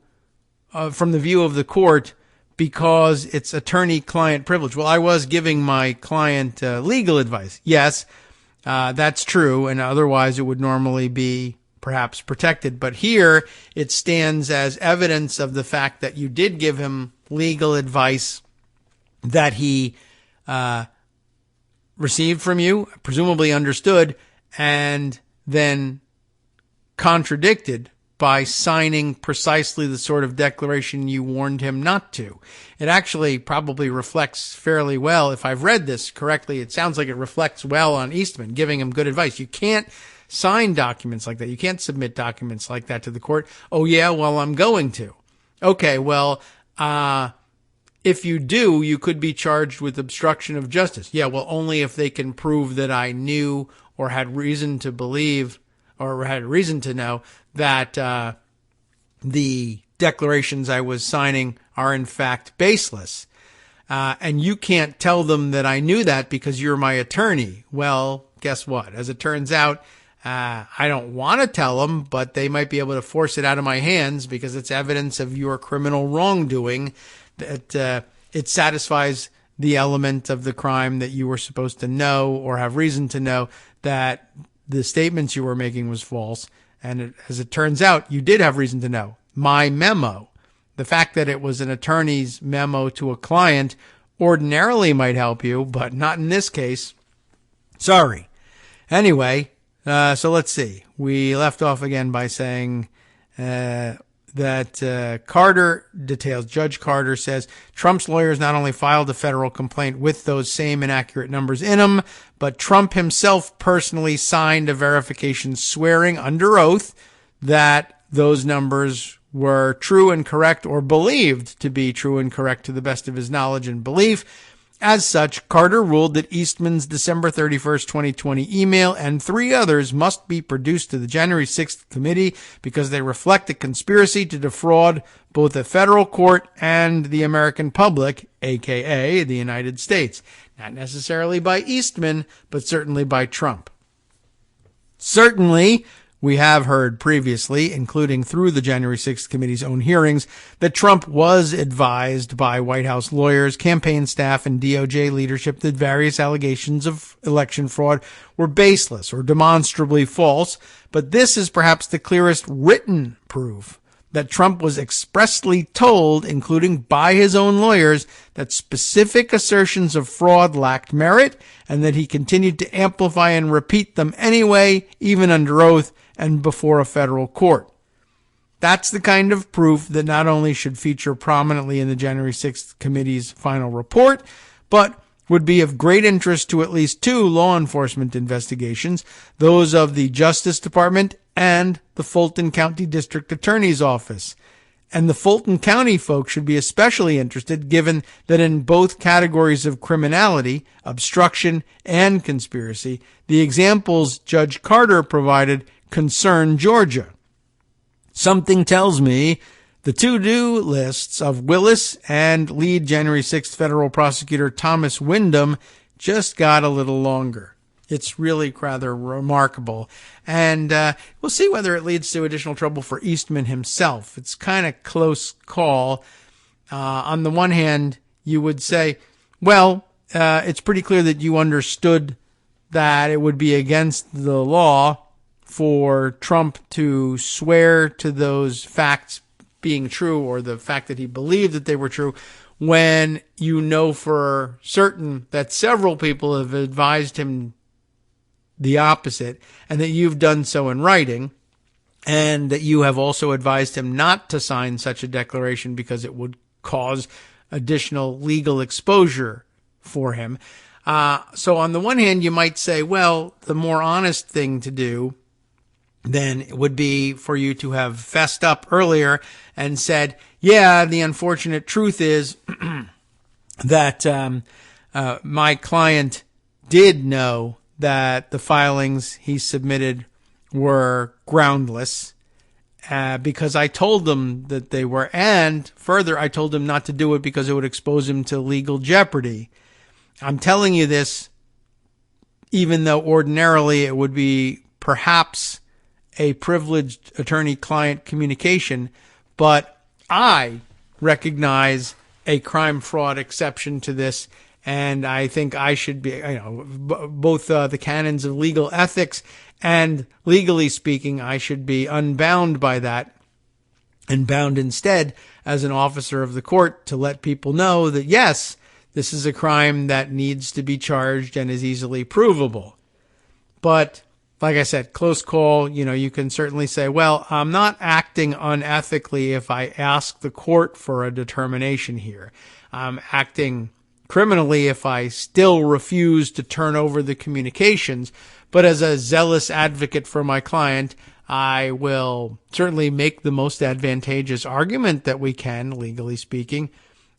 of the court because it's attorney-client privilege. Well, I was giving my client legal advice. Yes, that's true, and otherwise it would normally be perhaps protected. But here it stands as evidence of the fact that you did give him legal advice that he received from you, presumably understood, and then contradicted by signing precisely the sort of declaration you warned him not to. It actually probably reflects fairly well. If I've read this correctly, it sounds like it reflects well on Eastman, giving him good advice. You can't sign documents like that. You can't submit documents like that to the court. Oh, yeah, well, I'm going to. Okay, well, if you do, you could be charged with obstruction of justice. Yeah, well, only if they can prove that I knew or had reason to believe or had reason to know that the declarations I was signing are in fact baseless. And you can't tell them that I knew that because you're my attorney. Well, guess what? As it turns out, I don't want to tell them, but they might be able to force it out of my hands because it's evidence of your criminal wrongdoing. That it satisfies the element of the crime that you were supposed to know or have reason to know that the statements you were making was false. And as it turns out, you did have reason to know. My memo, the fact that it was an attorney's memo to a client, ordinarily might help you, but not in this case. Sorry. Anyway, so let's see. We left off again by saying that Carter details, Judge Carter says, Trump's lawyers not only filed a federal complaint with those same inaccurate numbers in them, but Trump himself personally signed a verification swearing under oath that those numbers were true and correct or believed to be true and correct to the best of his knowledge and belief. As such, Carter ruled that Eastman's December 31st, 2020 email and 3 others must be produced to the January 6th committee because they reflect a conspiracy to defraud both a federal court and the American public, aka the United States. Not necessarily by Eastman, but certainly by Trump. Certainly, we have heard previously, including through the January 6th committee's own hearings, that Trump was advised by White House lawyers, campaign staff, and DOJ leadership that various allegations of election fraud were baseless or demonstrably false. But this is perhaps the clearest written proof that Trump was expressly told, including by his own lawyers, that specific assertions of fraud lacked merit and that he continued to amplify and repeat them anyway, even under oath and before a federal court. That's the kind of proof that not only should feature prominently in the January 6th committee's final report, but would be of great interest to at least 2 law enforcement investigations, those of the Justice Department and the Fulton County District Attorney's Office. And the Fulton County folks should be especially interested given that in both categories of criminality, obstruction and conspiracy, the examples Judge Carter provided concern Georgia. Something tells me the to-do lists of Willis and lead January 6th federal prosecutor Thomas Windham just got a little longer. It's really rather remarkable. And we'll see whether it leads to additional trouble for Eastman himself. It's kind of close call. On the one hand, you would say, well, it's pretty clear that you understood that it would be against the law for Trump to swear to those facts being true or the fact that he believed that they were true when you know for certain that several people have advised him the opposite and that you've done so in writing and that you have also advised him not to sign such a declaration because it would cause additional legal exposure for him. So on the one hand, you might say, well, the more honest thing to do then it would be for you to have fessed up earlier and said, yeah, the unfortunate truth is that my client did know that the filings he submitted were groundless because I told them that they were, and further, I told him not to do it because it would expose him to legal jeopardy. I'm telling you this even though ordinarily it would be perhaps a privileged attorney-client communication, but I recognize a crime fraud exception to this, and I think I should be, both the canons of legal ethics and legally speaking, I should be unbound by that and bound instead as an officer of the court to let people know that, yes, this is a crime that needs to be charged and is easily provable. But like I said, close call. You can certainly say, well, I'm not acting unethically if I ask the court for a determination here. I'm acting criminally if I still refuse to turn over the communications. But as a zealous advocate for my client, I will certainly make the most advantageous argument that we can, legally speaking,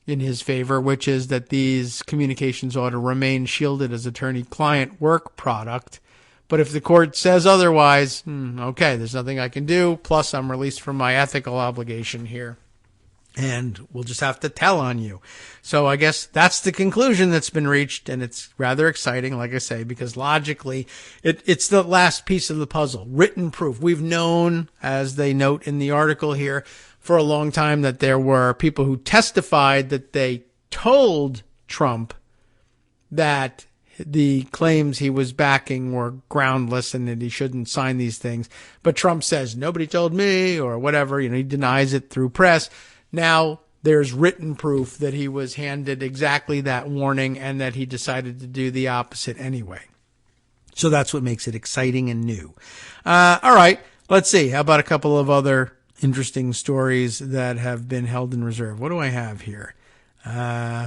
in his favor, which is that these communications ought to remain shielded as attorney-client work product. But if the court says otherwise, okay, there's nothing I can do. Plus, I'm released from my ethical obligation here. And we'll just have to tell on you. So I guess that's the conclusion that's been reached. And it's rather exciting, like I say, because logically, it's the last piece of the puzzle. Written proof. We've known, as they note in the article here, for a long time that there were people who testified that they told Trump that the claims he was backing were groundless and that he shouldn't sign these things. But Trump says, nobody told me, or whatever. He denies it through press. Now there's written proof that he was handed exactly that warning and that he decided to do the opposite anyway. So that's what makes it exciting and new. All right, let's see. How about a couple of other interesting stories that have been held in reserve? What do I have here?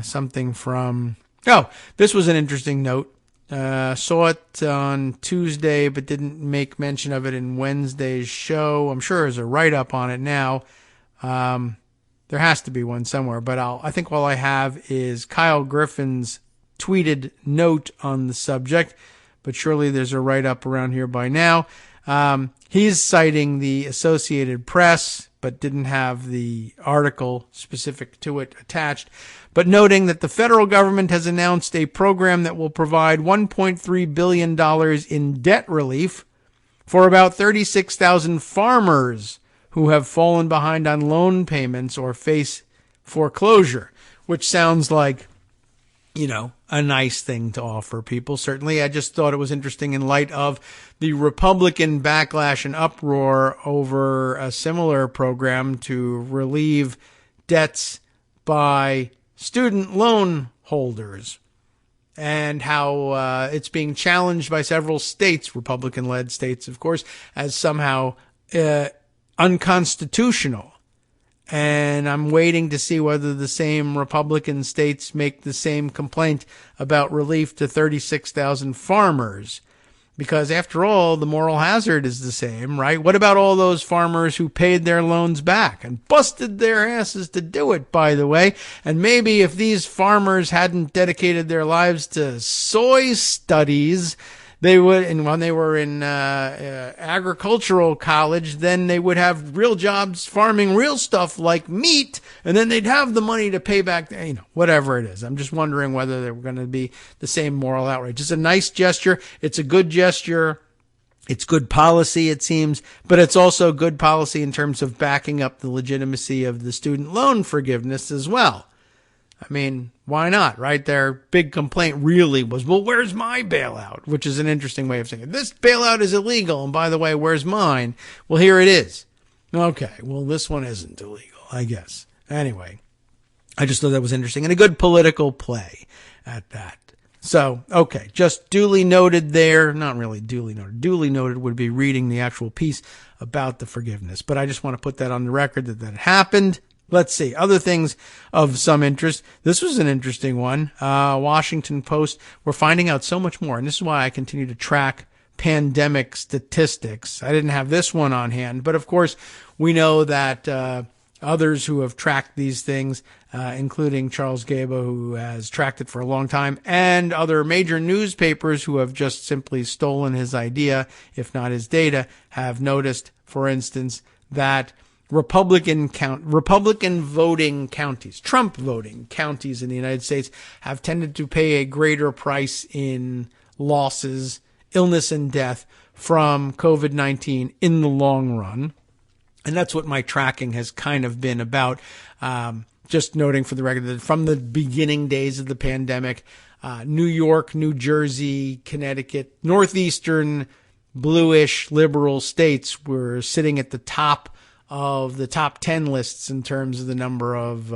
Something from... Oh, this was an interesting note. Saw it on Tuesday, but didn't make mention of it in Wednesday's show. I'm sure there's a write-up on it now. There has to be one somewhere, but I think all I have is Kyle Griffin's tweeted note on the subject, but surely there's a write-up around here by now. He's citing the Associated Press, but didn't have the article specific to it attached, but noting that the federal government has announced a program that will provide $1.3 billion in debt relief for about 36,000 farmers who have fallen behind on loan payments or face foreclosure, which sounds like, a nice thing to offer people. Certainly, I just thought it was interesting in light of the Republican backlash and uproar over a similar program to relieve debts by student loan holders, and how it's being challenged by several states, Republican-led states, of course, as somehow unconstitutional. And I'm waiting to see whether the same Republican states make the same complaint about relief to 36,000 farmers. Because after all, the moral hazard is the same, right? What about all those farmers who paid their loans back and busted their asses to do it, by the way? And maybe if these farmers hadn't dedicated their lives to soy studies, they would, and when they were in agricultural college, then they would have real jobs farming real stuff like meat, and then they'd have the money to pay back, whatever it is. I'm just wondering whether they were going to be the same moral outrage. It's a nice gesture. It's a good gesture. It's good policy, it seems, but it's also good policy in terms of backing up the legitimacy of the student loan forgiveness as well. I mean, why not, right? Their big complaint really was, well, where's my bailout? Which is an interesting way of saying it. This bailout is illegal, and by the way, where's mine? Well, here it is. Okay, well, this one isn't illegal, I guess. Anyway, I just thought that was interesting, and a good political play at that. So, okay, just duly noted there. Not really duly noted. Duly noted would be reading the actual piece about the forgiveness. But I just want to put that on the record that happened. Let's see. Other things of some interest. This was an interesting one. Washington Post. We're finding out so much more. And this is why I continue to track pandemic statistics. I didn't have this one on hand. But of course, we know that others who have tracked these things, including Charles Gaba, who has tracked it for a long time, and other major newspapers who have just simply stolen his idea, if not his data, have noticed, for instance, that Republican voting counties, Trump voting counties in the United States have tended to pay a greater price in losses, illness, and death from COVID-19 in the long run. And that's what my tracking has kind of been about. Just noting for the record that from the beginning days of the pandemic, New York, New Jersey, Connecticut, northeastern bluish liberal states were sitting at the top of the top 10 lists in terms of the number of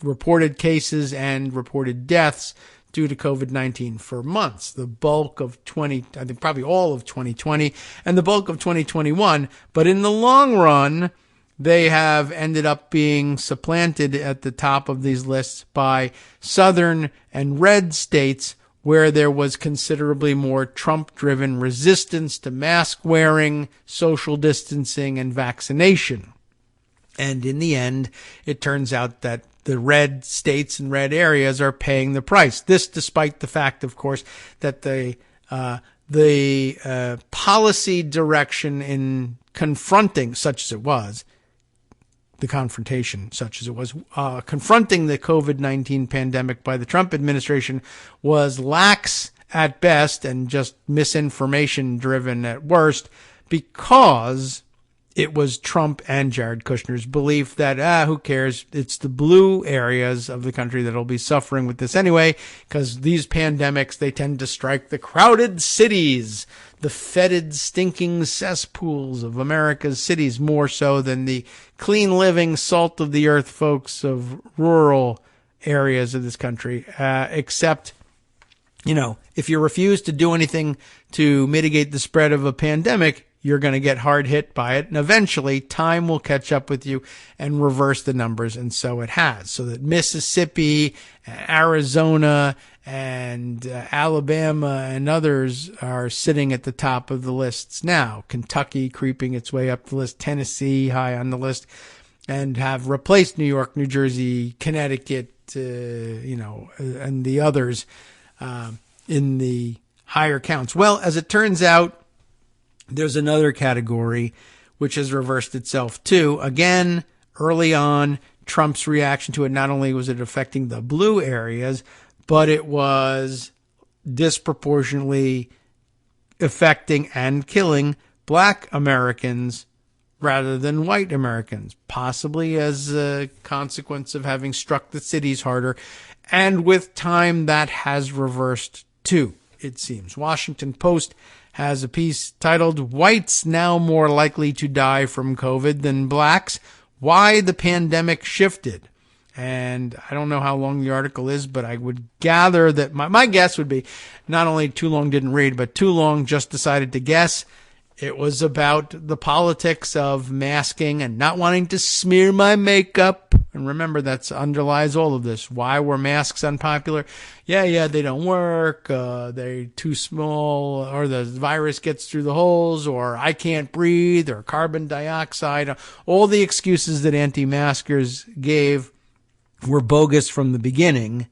reported cases and reported deaths due to COVID-19 for months, the bulk of I think probably all of 2020 and the bulk of 2021. But in the long run, they have ended up being supplanted at the top of these lists by southern and red states where there was considerably more Trump-driven resistance to mask wearing, social distancing, and vaccination. And in the end, it turns out that the red states and red areas are paying the price. This despite the fact, of course, that the policy direction in confronting, such as it was, the confrontation, such as it was, confronting the COVID-19 pandemic by the Trump administration was lax at best and just misinformation driven at worst, because it was Trump and Jared Kushner's belief that, who cares? It's the blue areas of the country that'll be suffering with this anyway, because these pandemics, they tend to strike the crowded cities, the fetid, stinking cesspools of America's cities, more so than the clean living, salt of the earth folks of rural areas of this country, except, if you refuse to do anything to mitigate the spread of a pandemic, you're going to get hard hit by it. And eventually time will catch up with you and reverse the numbers. And so it has. So that Mississippi, Arizona, and Alabama and others are sitting at the top of the lists now. Kentucky creeping its way up the list. Tennessee high on the list, and have replaced New York, New Jersey, Connecticut, and the others in the higher counts. Well, as it turns out, there's another category which has reversed itself too. Again, early on, Trump's reaction to it, not only was it affecting the blue areas, but it was disproportionately affecting and killing black Americans rather than white Americans, possibly as a consequence of having struck the cities harder. And with time, that has reversed too, it seems. Washington Post has a piece titled, "Whites Now More Likely to Die from COVID Than Blacks, Why the Pandemic Shifted." And I don't know how long the article is, but I would gather that my guess would be not only too long didn't read, but too long just decided to guess. It was about the politics of masking and not wanting to smear my makeup. And remember, that underlies all of this. Why were masks unpopular? Yeah, they don't work. They're too small, or the virus gets through the holes, or I can't breathe, or carbon dioxide. All the excuses that anti-maskers gave were bogus from the beginning.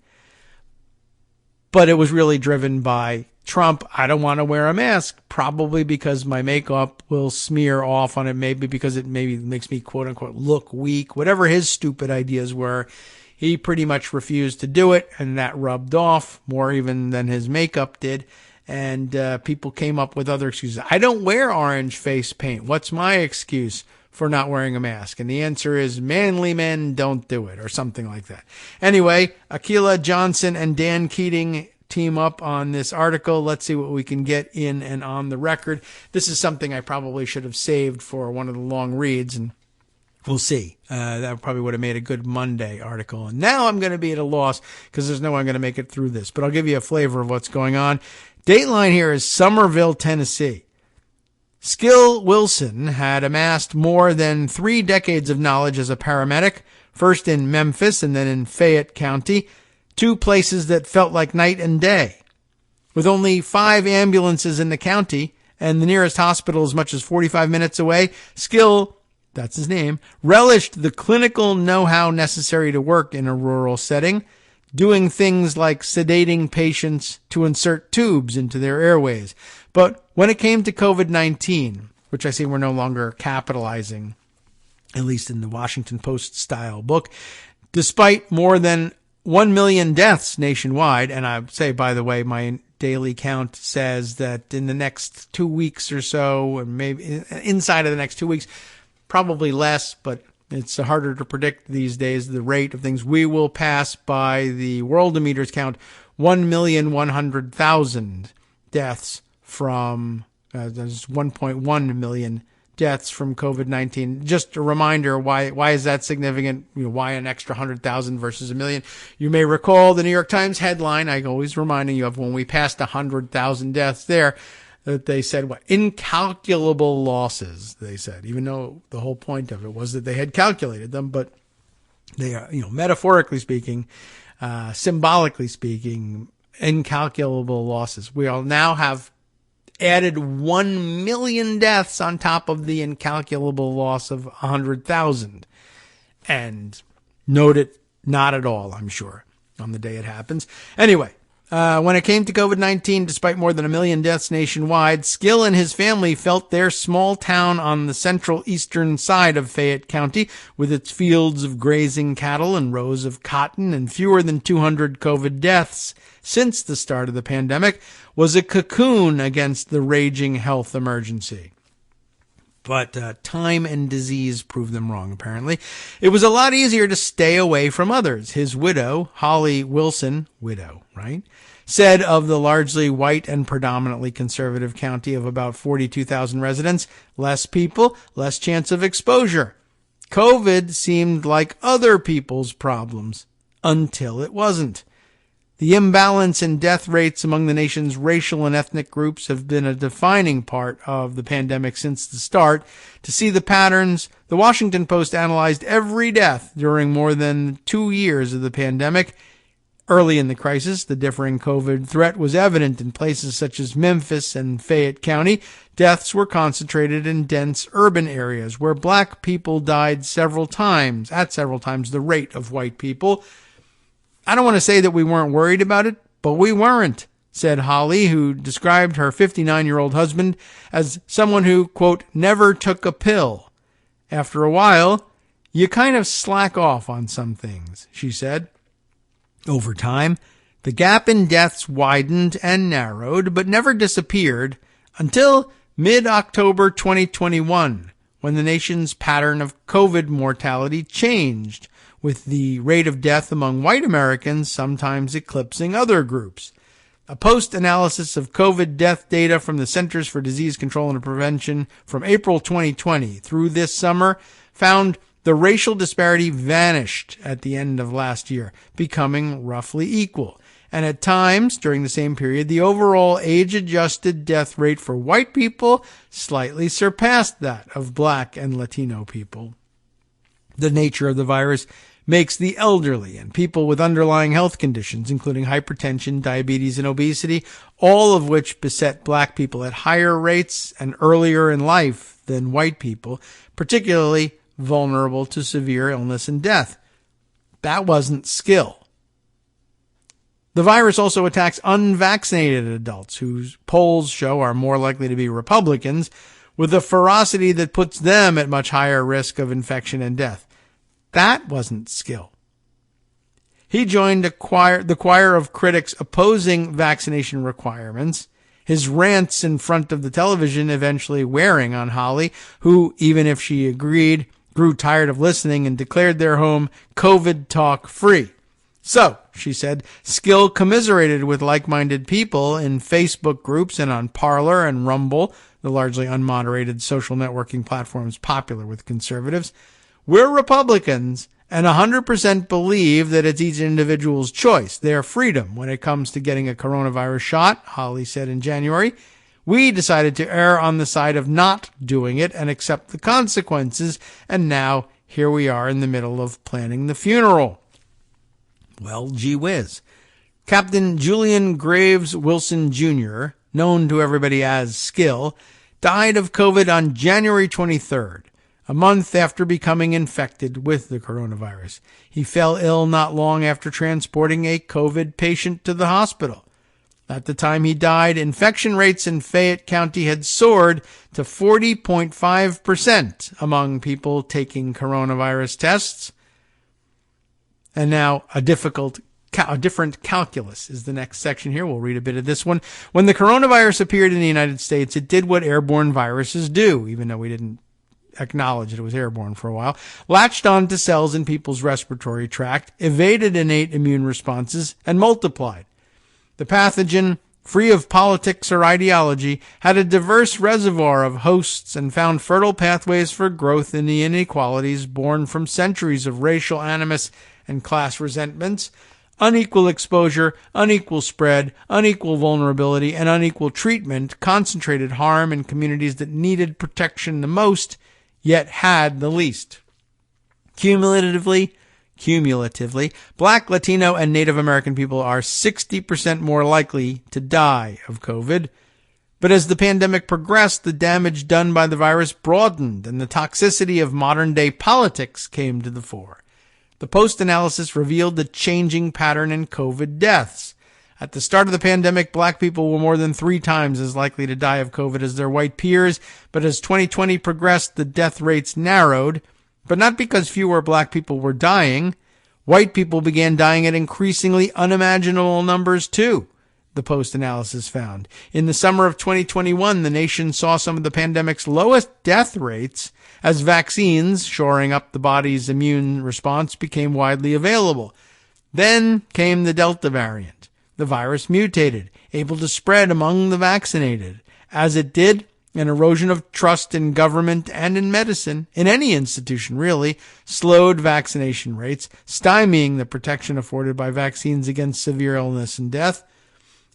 But it was really driven by Trump. I don't want to wear a mask, probably because my makeup will smear off on it, maybe because it maybe makes me quote unquote look weak, whatever his stupid ideas were. He pretty much refused to do it, and that rubbed off more even than his makeup did. And people came up with other excuses. I don't wear orange face paint. What's my excuse for not wearing a mask? And the answer is manly men don't do it, or something like that. Anyway, Akila Johnson and Dan Keating team up on this article. Let's see what we can get in and on the record. This is something I probably should have saved for one of the long reads, and we'll see. That probably would have made a good Monday article. And now I'm going to be at a loss because there's no way I'm going to make it through this, but I'll give you a flavor of what's going on. Dateline here is Somerville, Tennessee. Skill Wilson had amassed more than 3 decades of knowledge as a paramedic, first in Memphis and then in Fayette County, 2 places that felt like night and day. With only 5 ambulances in the county and the nearest hospital as much as 45 minutes away, Skill, that's his name, relished the clinical know-how necessary to work in a rural setting, doing things like sedating patients to insert tubes into their airways. But when it came to COVID-19, which I see we're no longer capitalizing, at least in the Washington Post style book, despite more than 1 million deaths nationwide, and I say, by the way, my daily count says that in the next 2 weeks or so, and maybe inside of the next 2 weeks, probably less, but it's harder to predict these days, the rate of things, we will pass by the Worldometers count 1,100,000 deaths from, there's 1.1 million deaths from COVID-19. Just a reminder, why is that significant? Why an extra 100,000 versus a million? You may recall the New York Times headline, I'm always reminding you of when we passed 100,000 deaths there, that they said, incalculable losses, they said, even though the whole point of it was that they had calculated them, but they are, metaphorically speaking, symbolically speaking, incalculable losses. We'll now have added 1 million deaths on top of the incalculable loss of 100,000. And note it not at all, I'm sure, on the day it happens. Anyway, when it came to COVID-19, despite more than 1 million deaths nationwide, Skill and his family felt their small town on the central eastern side of Fayette County, with its fields of grazing cattle and rows of cotton and fewer than 200 COVID deaths since the start of the pandemic, was a cocoon against the raging health emergency. But time and disease proved them wrong, apparently. It was a lot easier to stay away from others. His widow, Holly Wilson, said of the largely white and predominantly conservative county of about 42,000 residents, less people, less chance of exposure. COVID seemed like other people's problems until it wasn't. The imbalance in death rates among the nation's racial and ethnic groups have been a defining part of the pandemic since the start. To see the patterns, the Washington Post analyzed every death during more than 2 years of the pandemic. Early in the crisis, the differing COVID threat was evident in places such as Memphis and Fayette County. Deaths were concentrated in dense urban areas where black people died at several times the rate of white people. I don't want to say that we weren't worried about it, but we weren't, said Holly, who described her 59-year-old husband as someone who, quote, never took a pill. After a while, you kind of slack off on some things, she said. Over time, the gap in deaths widened and narrowed, but never disappeared until mid-October 2021, when the nation's pattern of COVID mortality changed, with the rate of death among white Americans sometimes eclipsing other groups. A post-analysis of COVID death data from the Centers for Disease Control and Prevention from April 2020 through this summer found the racial disparity vanished at the end of last year, becoming roughly equal. And at times, during the same period, the overall age-adjusted death rate for white people slightly surpassed that of black and Latino people. The nature of the virus makes the elderly and people with underlying health conditions, including hypertension, diabetes, and obesity, all of which beset black people at higher rates and earlier in life than white people, particularly vulnerable to severe illness and death. That wasn't skill. The virus also attacks unvaccinated adults, whose polls show are more likely to be Republicans, with a ferocity that puts them at much higher risk of infection and death. That wasn't skill. He joined the choir of critics opposing vaccination requirements, his rants in front of the television eventually wearing on Holly, who, even if she agreed, grew tired of listening and declared their home COVID talk free. So, she said, Skill commiserated with like-minded people in Facebook groups and on Parler and Rumble, the largely unmoderated social networking platforms popular with conservatives. We're Republicans and 100% believe that it's each individual's choice, their freedom, when it comes to getting a coronavirus shot, Holly said in January. We decided to err on the side of not doing it and accept the consequences, and now here we are in the middle of planning the funeral. Well, gee whiz. Captain Julian Graves Wilson Jr., known to everybody as Skill, died of COVID on January 23rd. A month after becoming infected with the coronavirus. He fell ill not long after transporting a COVID patient to the hospital. At the time he died, infection rates in Fayette County had soared to 40.5% among people taking coronavirus tests. And now a different calculus is the next section here. We'll read a bit of this one. When the coronavirus appeared in the United States, it did what airborne viruses do, even though we didn't acknowledge that it was airborne for a while, latched onto cells in people's respiratory tract, evaded innate immune responses, and multiplied. The pathogen free of politics or ideology, had a diverse reservoir of hosts and found fertile pathways for growth in the inequalities born from centuries of racial animus and class resentments, unequal exposure, unequal spread, unequal vulnerability, and unequal treatment concentrated harm in communities that needed protection the most, yet had the least. Cumulatively, Black, Latino, and Native American people are 60% more likely to die of COVID. But as the pandemic progressed, the damage done by the virus broadened and the toxicity of modern-day politics came to the fore. The post-analysis revealed the changing pattern in COVID deaths. At the start of the pandemic, black people were more than 3 times as likely to die of COVID as their white peers, but as 2020 progressed, the death rates narrowed. But not because fewer black people were dying. White people began dying at increasingly unimaginable numbers too, the post-analysis found. In the summer of 2021, the nation saw some of the pandemic's lowest death rates as vaccines, shoring up the body's immune response, became widely available. Then came the Delta variant. The virus mutated, able to spread among the vaccinated. As it did, an erosion of trust in government and in medicine, in any institution really, slowed vaccination rates, stymieing the protection afforded by vaccines against severe illness and death.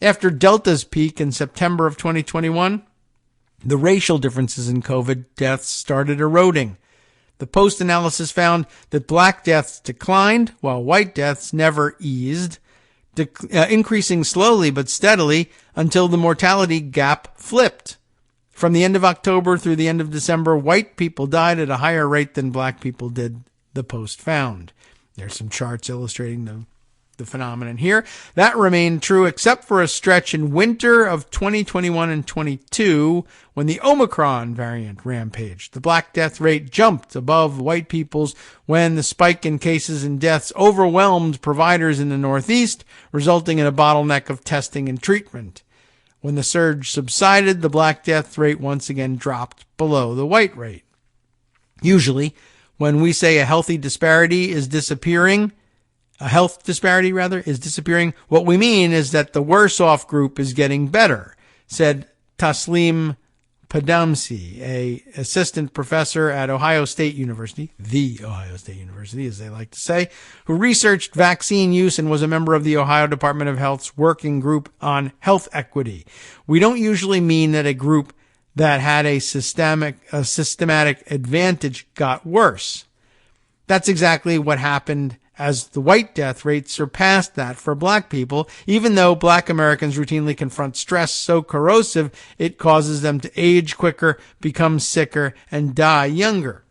After Delta's peak in September of 2021, the racial differences in COVID deaths started eroding. The post-analysis found that black deaths declined, while white deaths never eased, increasing slowly but steadily until the mortality gap flipped. From the end of October through the end of December, white people died at a higher rate than black people did, the Post found. There's some charts illustrating the phenomenon here. That remained true except for a stretch in winter of 2021 and 22 when the Omicron variant rampaged. The black death rate jumped above white people's when the spike in cases and deaths overwhelmed providers in the Northeast, resulting in a bottleneck of testing and treatment. When the surge subsided, the black death rate once again dropped below the white rate. Usually, when we say a health disparity is disappearing, what we mean is that the worse off group is getting better, said Taslim Padamsi, a assistant professor at Ohio State University, the Ohio State University, as they like to say, who researched vaccine use and was a member of the Ohio Department of Health's working group on health equity. We don't usually mean that a group that had a systematic advantage got worse. That's exactly what happened as the white death rate surpassed that for black people, even though black Americans routinely confront stress so corrosive it causes them to age quicker, become sicker, and die younger.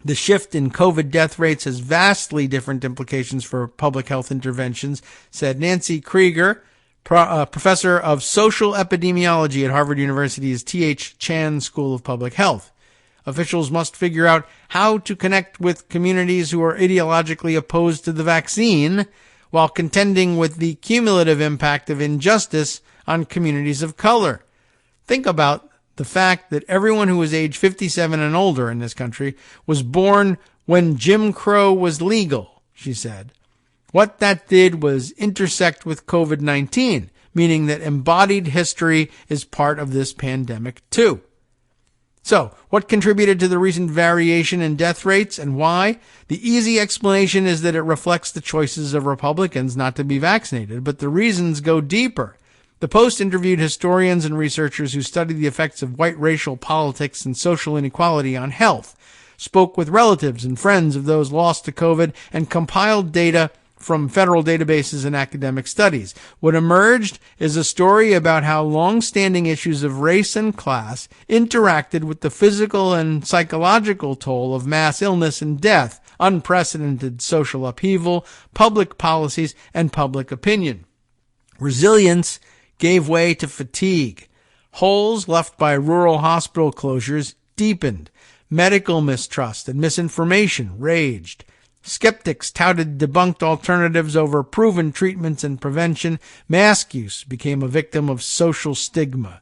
The shift in COVID death rates has vastly different implications for public health interventions, said Nancy Krieger, professor of social epidemiology at Harvard University's T.H. Chan School of Public Health. Officials must figure out how to connect with communities who are ideologically opposed to the vaccine while contending with the cumulative impact of injustice on communities of color. Think about the fact that everyone who is age 57 and older in this country was born when Jim Crow was legal, she said. What that did was intersect with COVID-19, meaning that embodied history is part of this pandemic too. So, what contributed to the recent variation in death rates and why? The easy explanation is that it reflects the choices of Republicans not to be vaccinated, but the reasons go deeper. The Post interviewed historians and researchers who study the effects of white racial politics and social inequality on health, spoke with relatives and friends of those lost to COVID, and compiled data from federal databases and academic studies. What emerged is a story about how long-standing issues of race and class interacted with the physical and psychological toll of mass illness and death, unprecedented social upheaval, public policies, and public opinion. Resilience gave way to fatigue. Holes left by rural hospital closures deepened. Medical mistrust and misinformation raged. Skeptics touted debunked alternatives over proven treatments and prevention. Mask use became a victim of social stigma.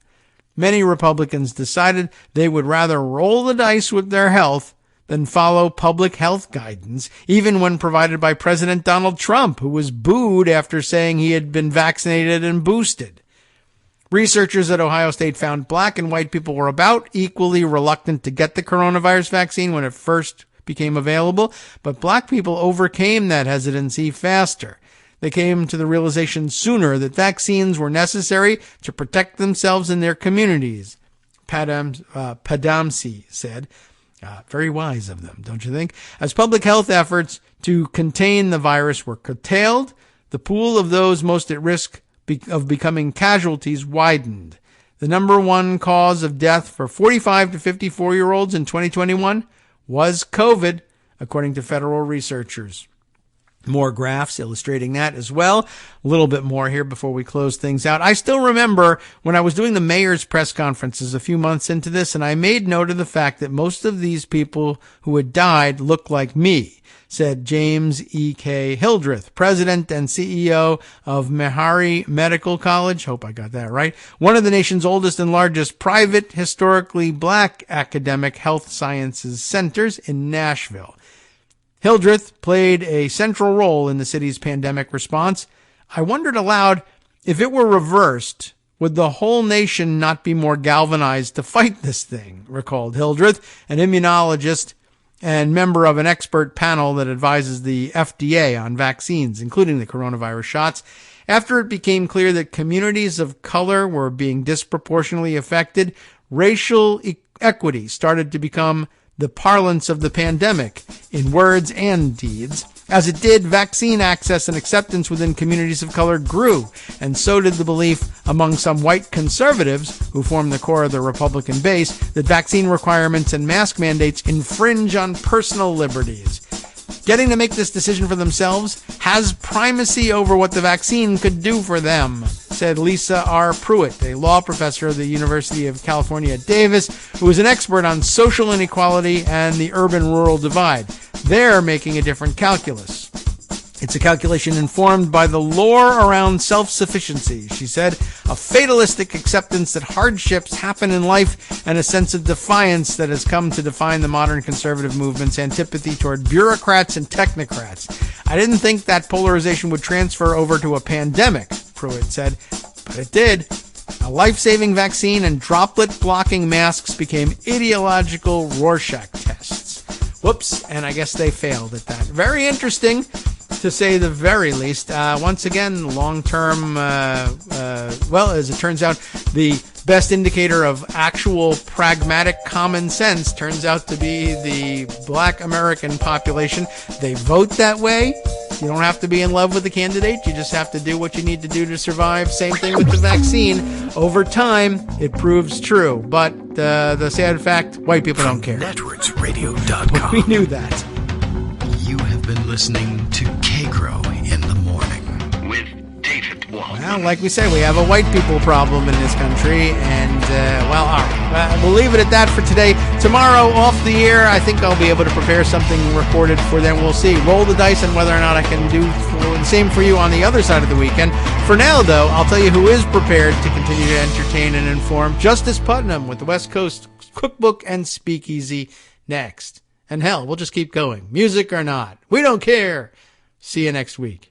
Many Republicans decided they would rather roll the dice with their health than follow public health guidance, even when provided by President Donald Trump, who was booed after saying he had been vaccinated and boosted. Researchers at Ohio State found black and white people were about equally reluctant to get the coronavirus vaccine when it first became available, but black people overcame that hesitancy faster. They came to the realization sooner that vaccines were necessary to protect themselves and their communities, Padamsi said. Very wise of them, don't you think? As public health efforts to contain the virus were curtailed, the pool of those most at risk of becoming casualties widened. The number one cause of death for 45 to 54-year-olds in 2021 was COVID, according to federal researchers. More graphs illustrating that as well. A little bit more here before we close things out. I still remember when I was doing the mayor's press conferences a few months into this, and I made note of the fact that most of these people who had died looked like me, said James E.K. Hildreth, president and CEO of Meharry Medical College. Hope I got that right. One of the nation's oldest and largest private, historically black academic health sciences centers in Nashville. Hildreth played a central role in the city's pandemic response. I wondered aloud, if it were reversed, would the whole nation not be more galvanized to fight this thing, recalled Hildreth, an immunologist and member of an expert panel that advises the FDA on vaccines, including the coronavirus shots. After it became clear that communities of color were being disproportionately affected, racial equity started to become the parlance of the pandemic in words and deeds. As it did, vaccine access and acceptance within communities of color grew, and so did the belief among some white conservatives, who form the core of the Republican base, that vaccine requirements and mask mandates infringe on personal liberties. Getting to make this decision for themselves has primacy over what the vaccine could do for them, said Lisa R. Pruitt, a law professor of the University of California at Davis, who is an expert on social inequality and the urban-rural divide. They're making a different calculus. It's a calculation informed by the lore around self-sufficiency, she said, a fatalistic acceptance that hardships happen in life and a sense of defiance that has come to define the modern conservative movement's antipathy toward bureaucrats and technocrats. I didn't think that polarization would transfer over to a pandemic, Pruitt said, but it did. A life-saving vaccine and droplet-blocking masks became ideological Rorschach tests. Whoops, and I guess they failed at that. Very interesting, to say the very least. Once again, long-term, well, as it turns out, the best indicator of actual pragmatic common sense turns out to be the black American population. They vote that way. You don't have to be in love with the candidate. You just have to do what you need to do to survive. Same thing with the vaccine. Over time, it proves true. But the sad fact, white people don't care. Networksradio.com. We knew that. You have been listening to Kagro in the morning with David Waldman. Well, like we say, we have a white people problem in this country, and, well, all right. We'll leave it at that for today. Tomorrow, off the air, I think I'll be able to prepare something recorded for them. We'll see. Roll the dice on whether or not I can do the same for you on the other side of the weekend. For now, though, I'll tell you who is prepared to continue to entertain and inform. Justice Putnam with the West Coast Cookbook and Speakeasy next. And hell, we'll just keep going. Music or not. We don't care. See you next week.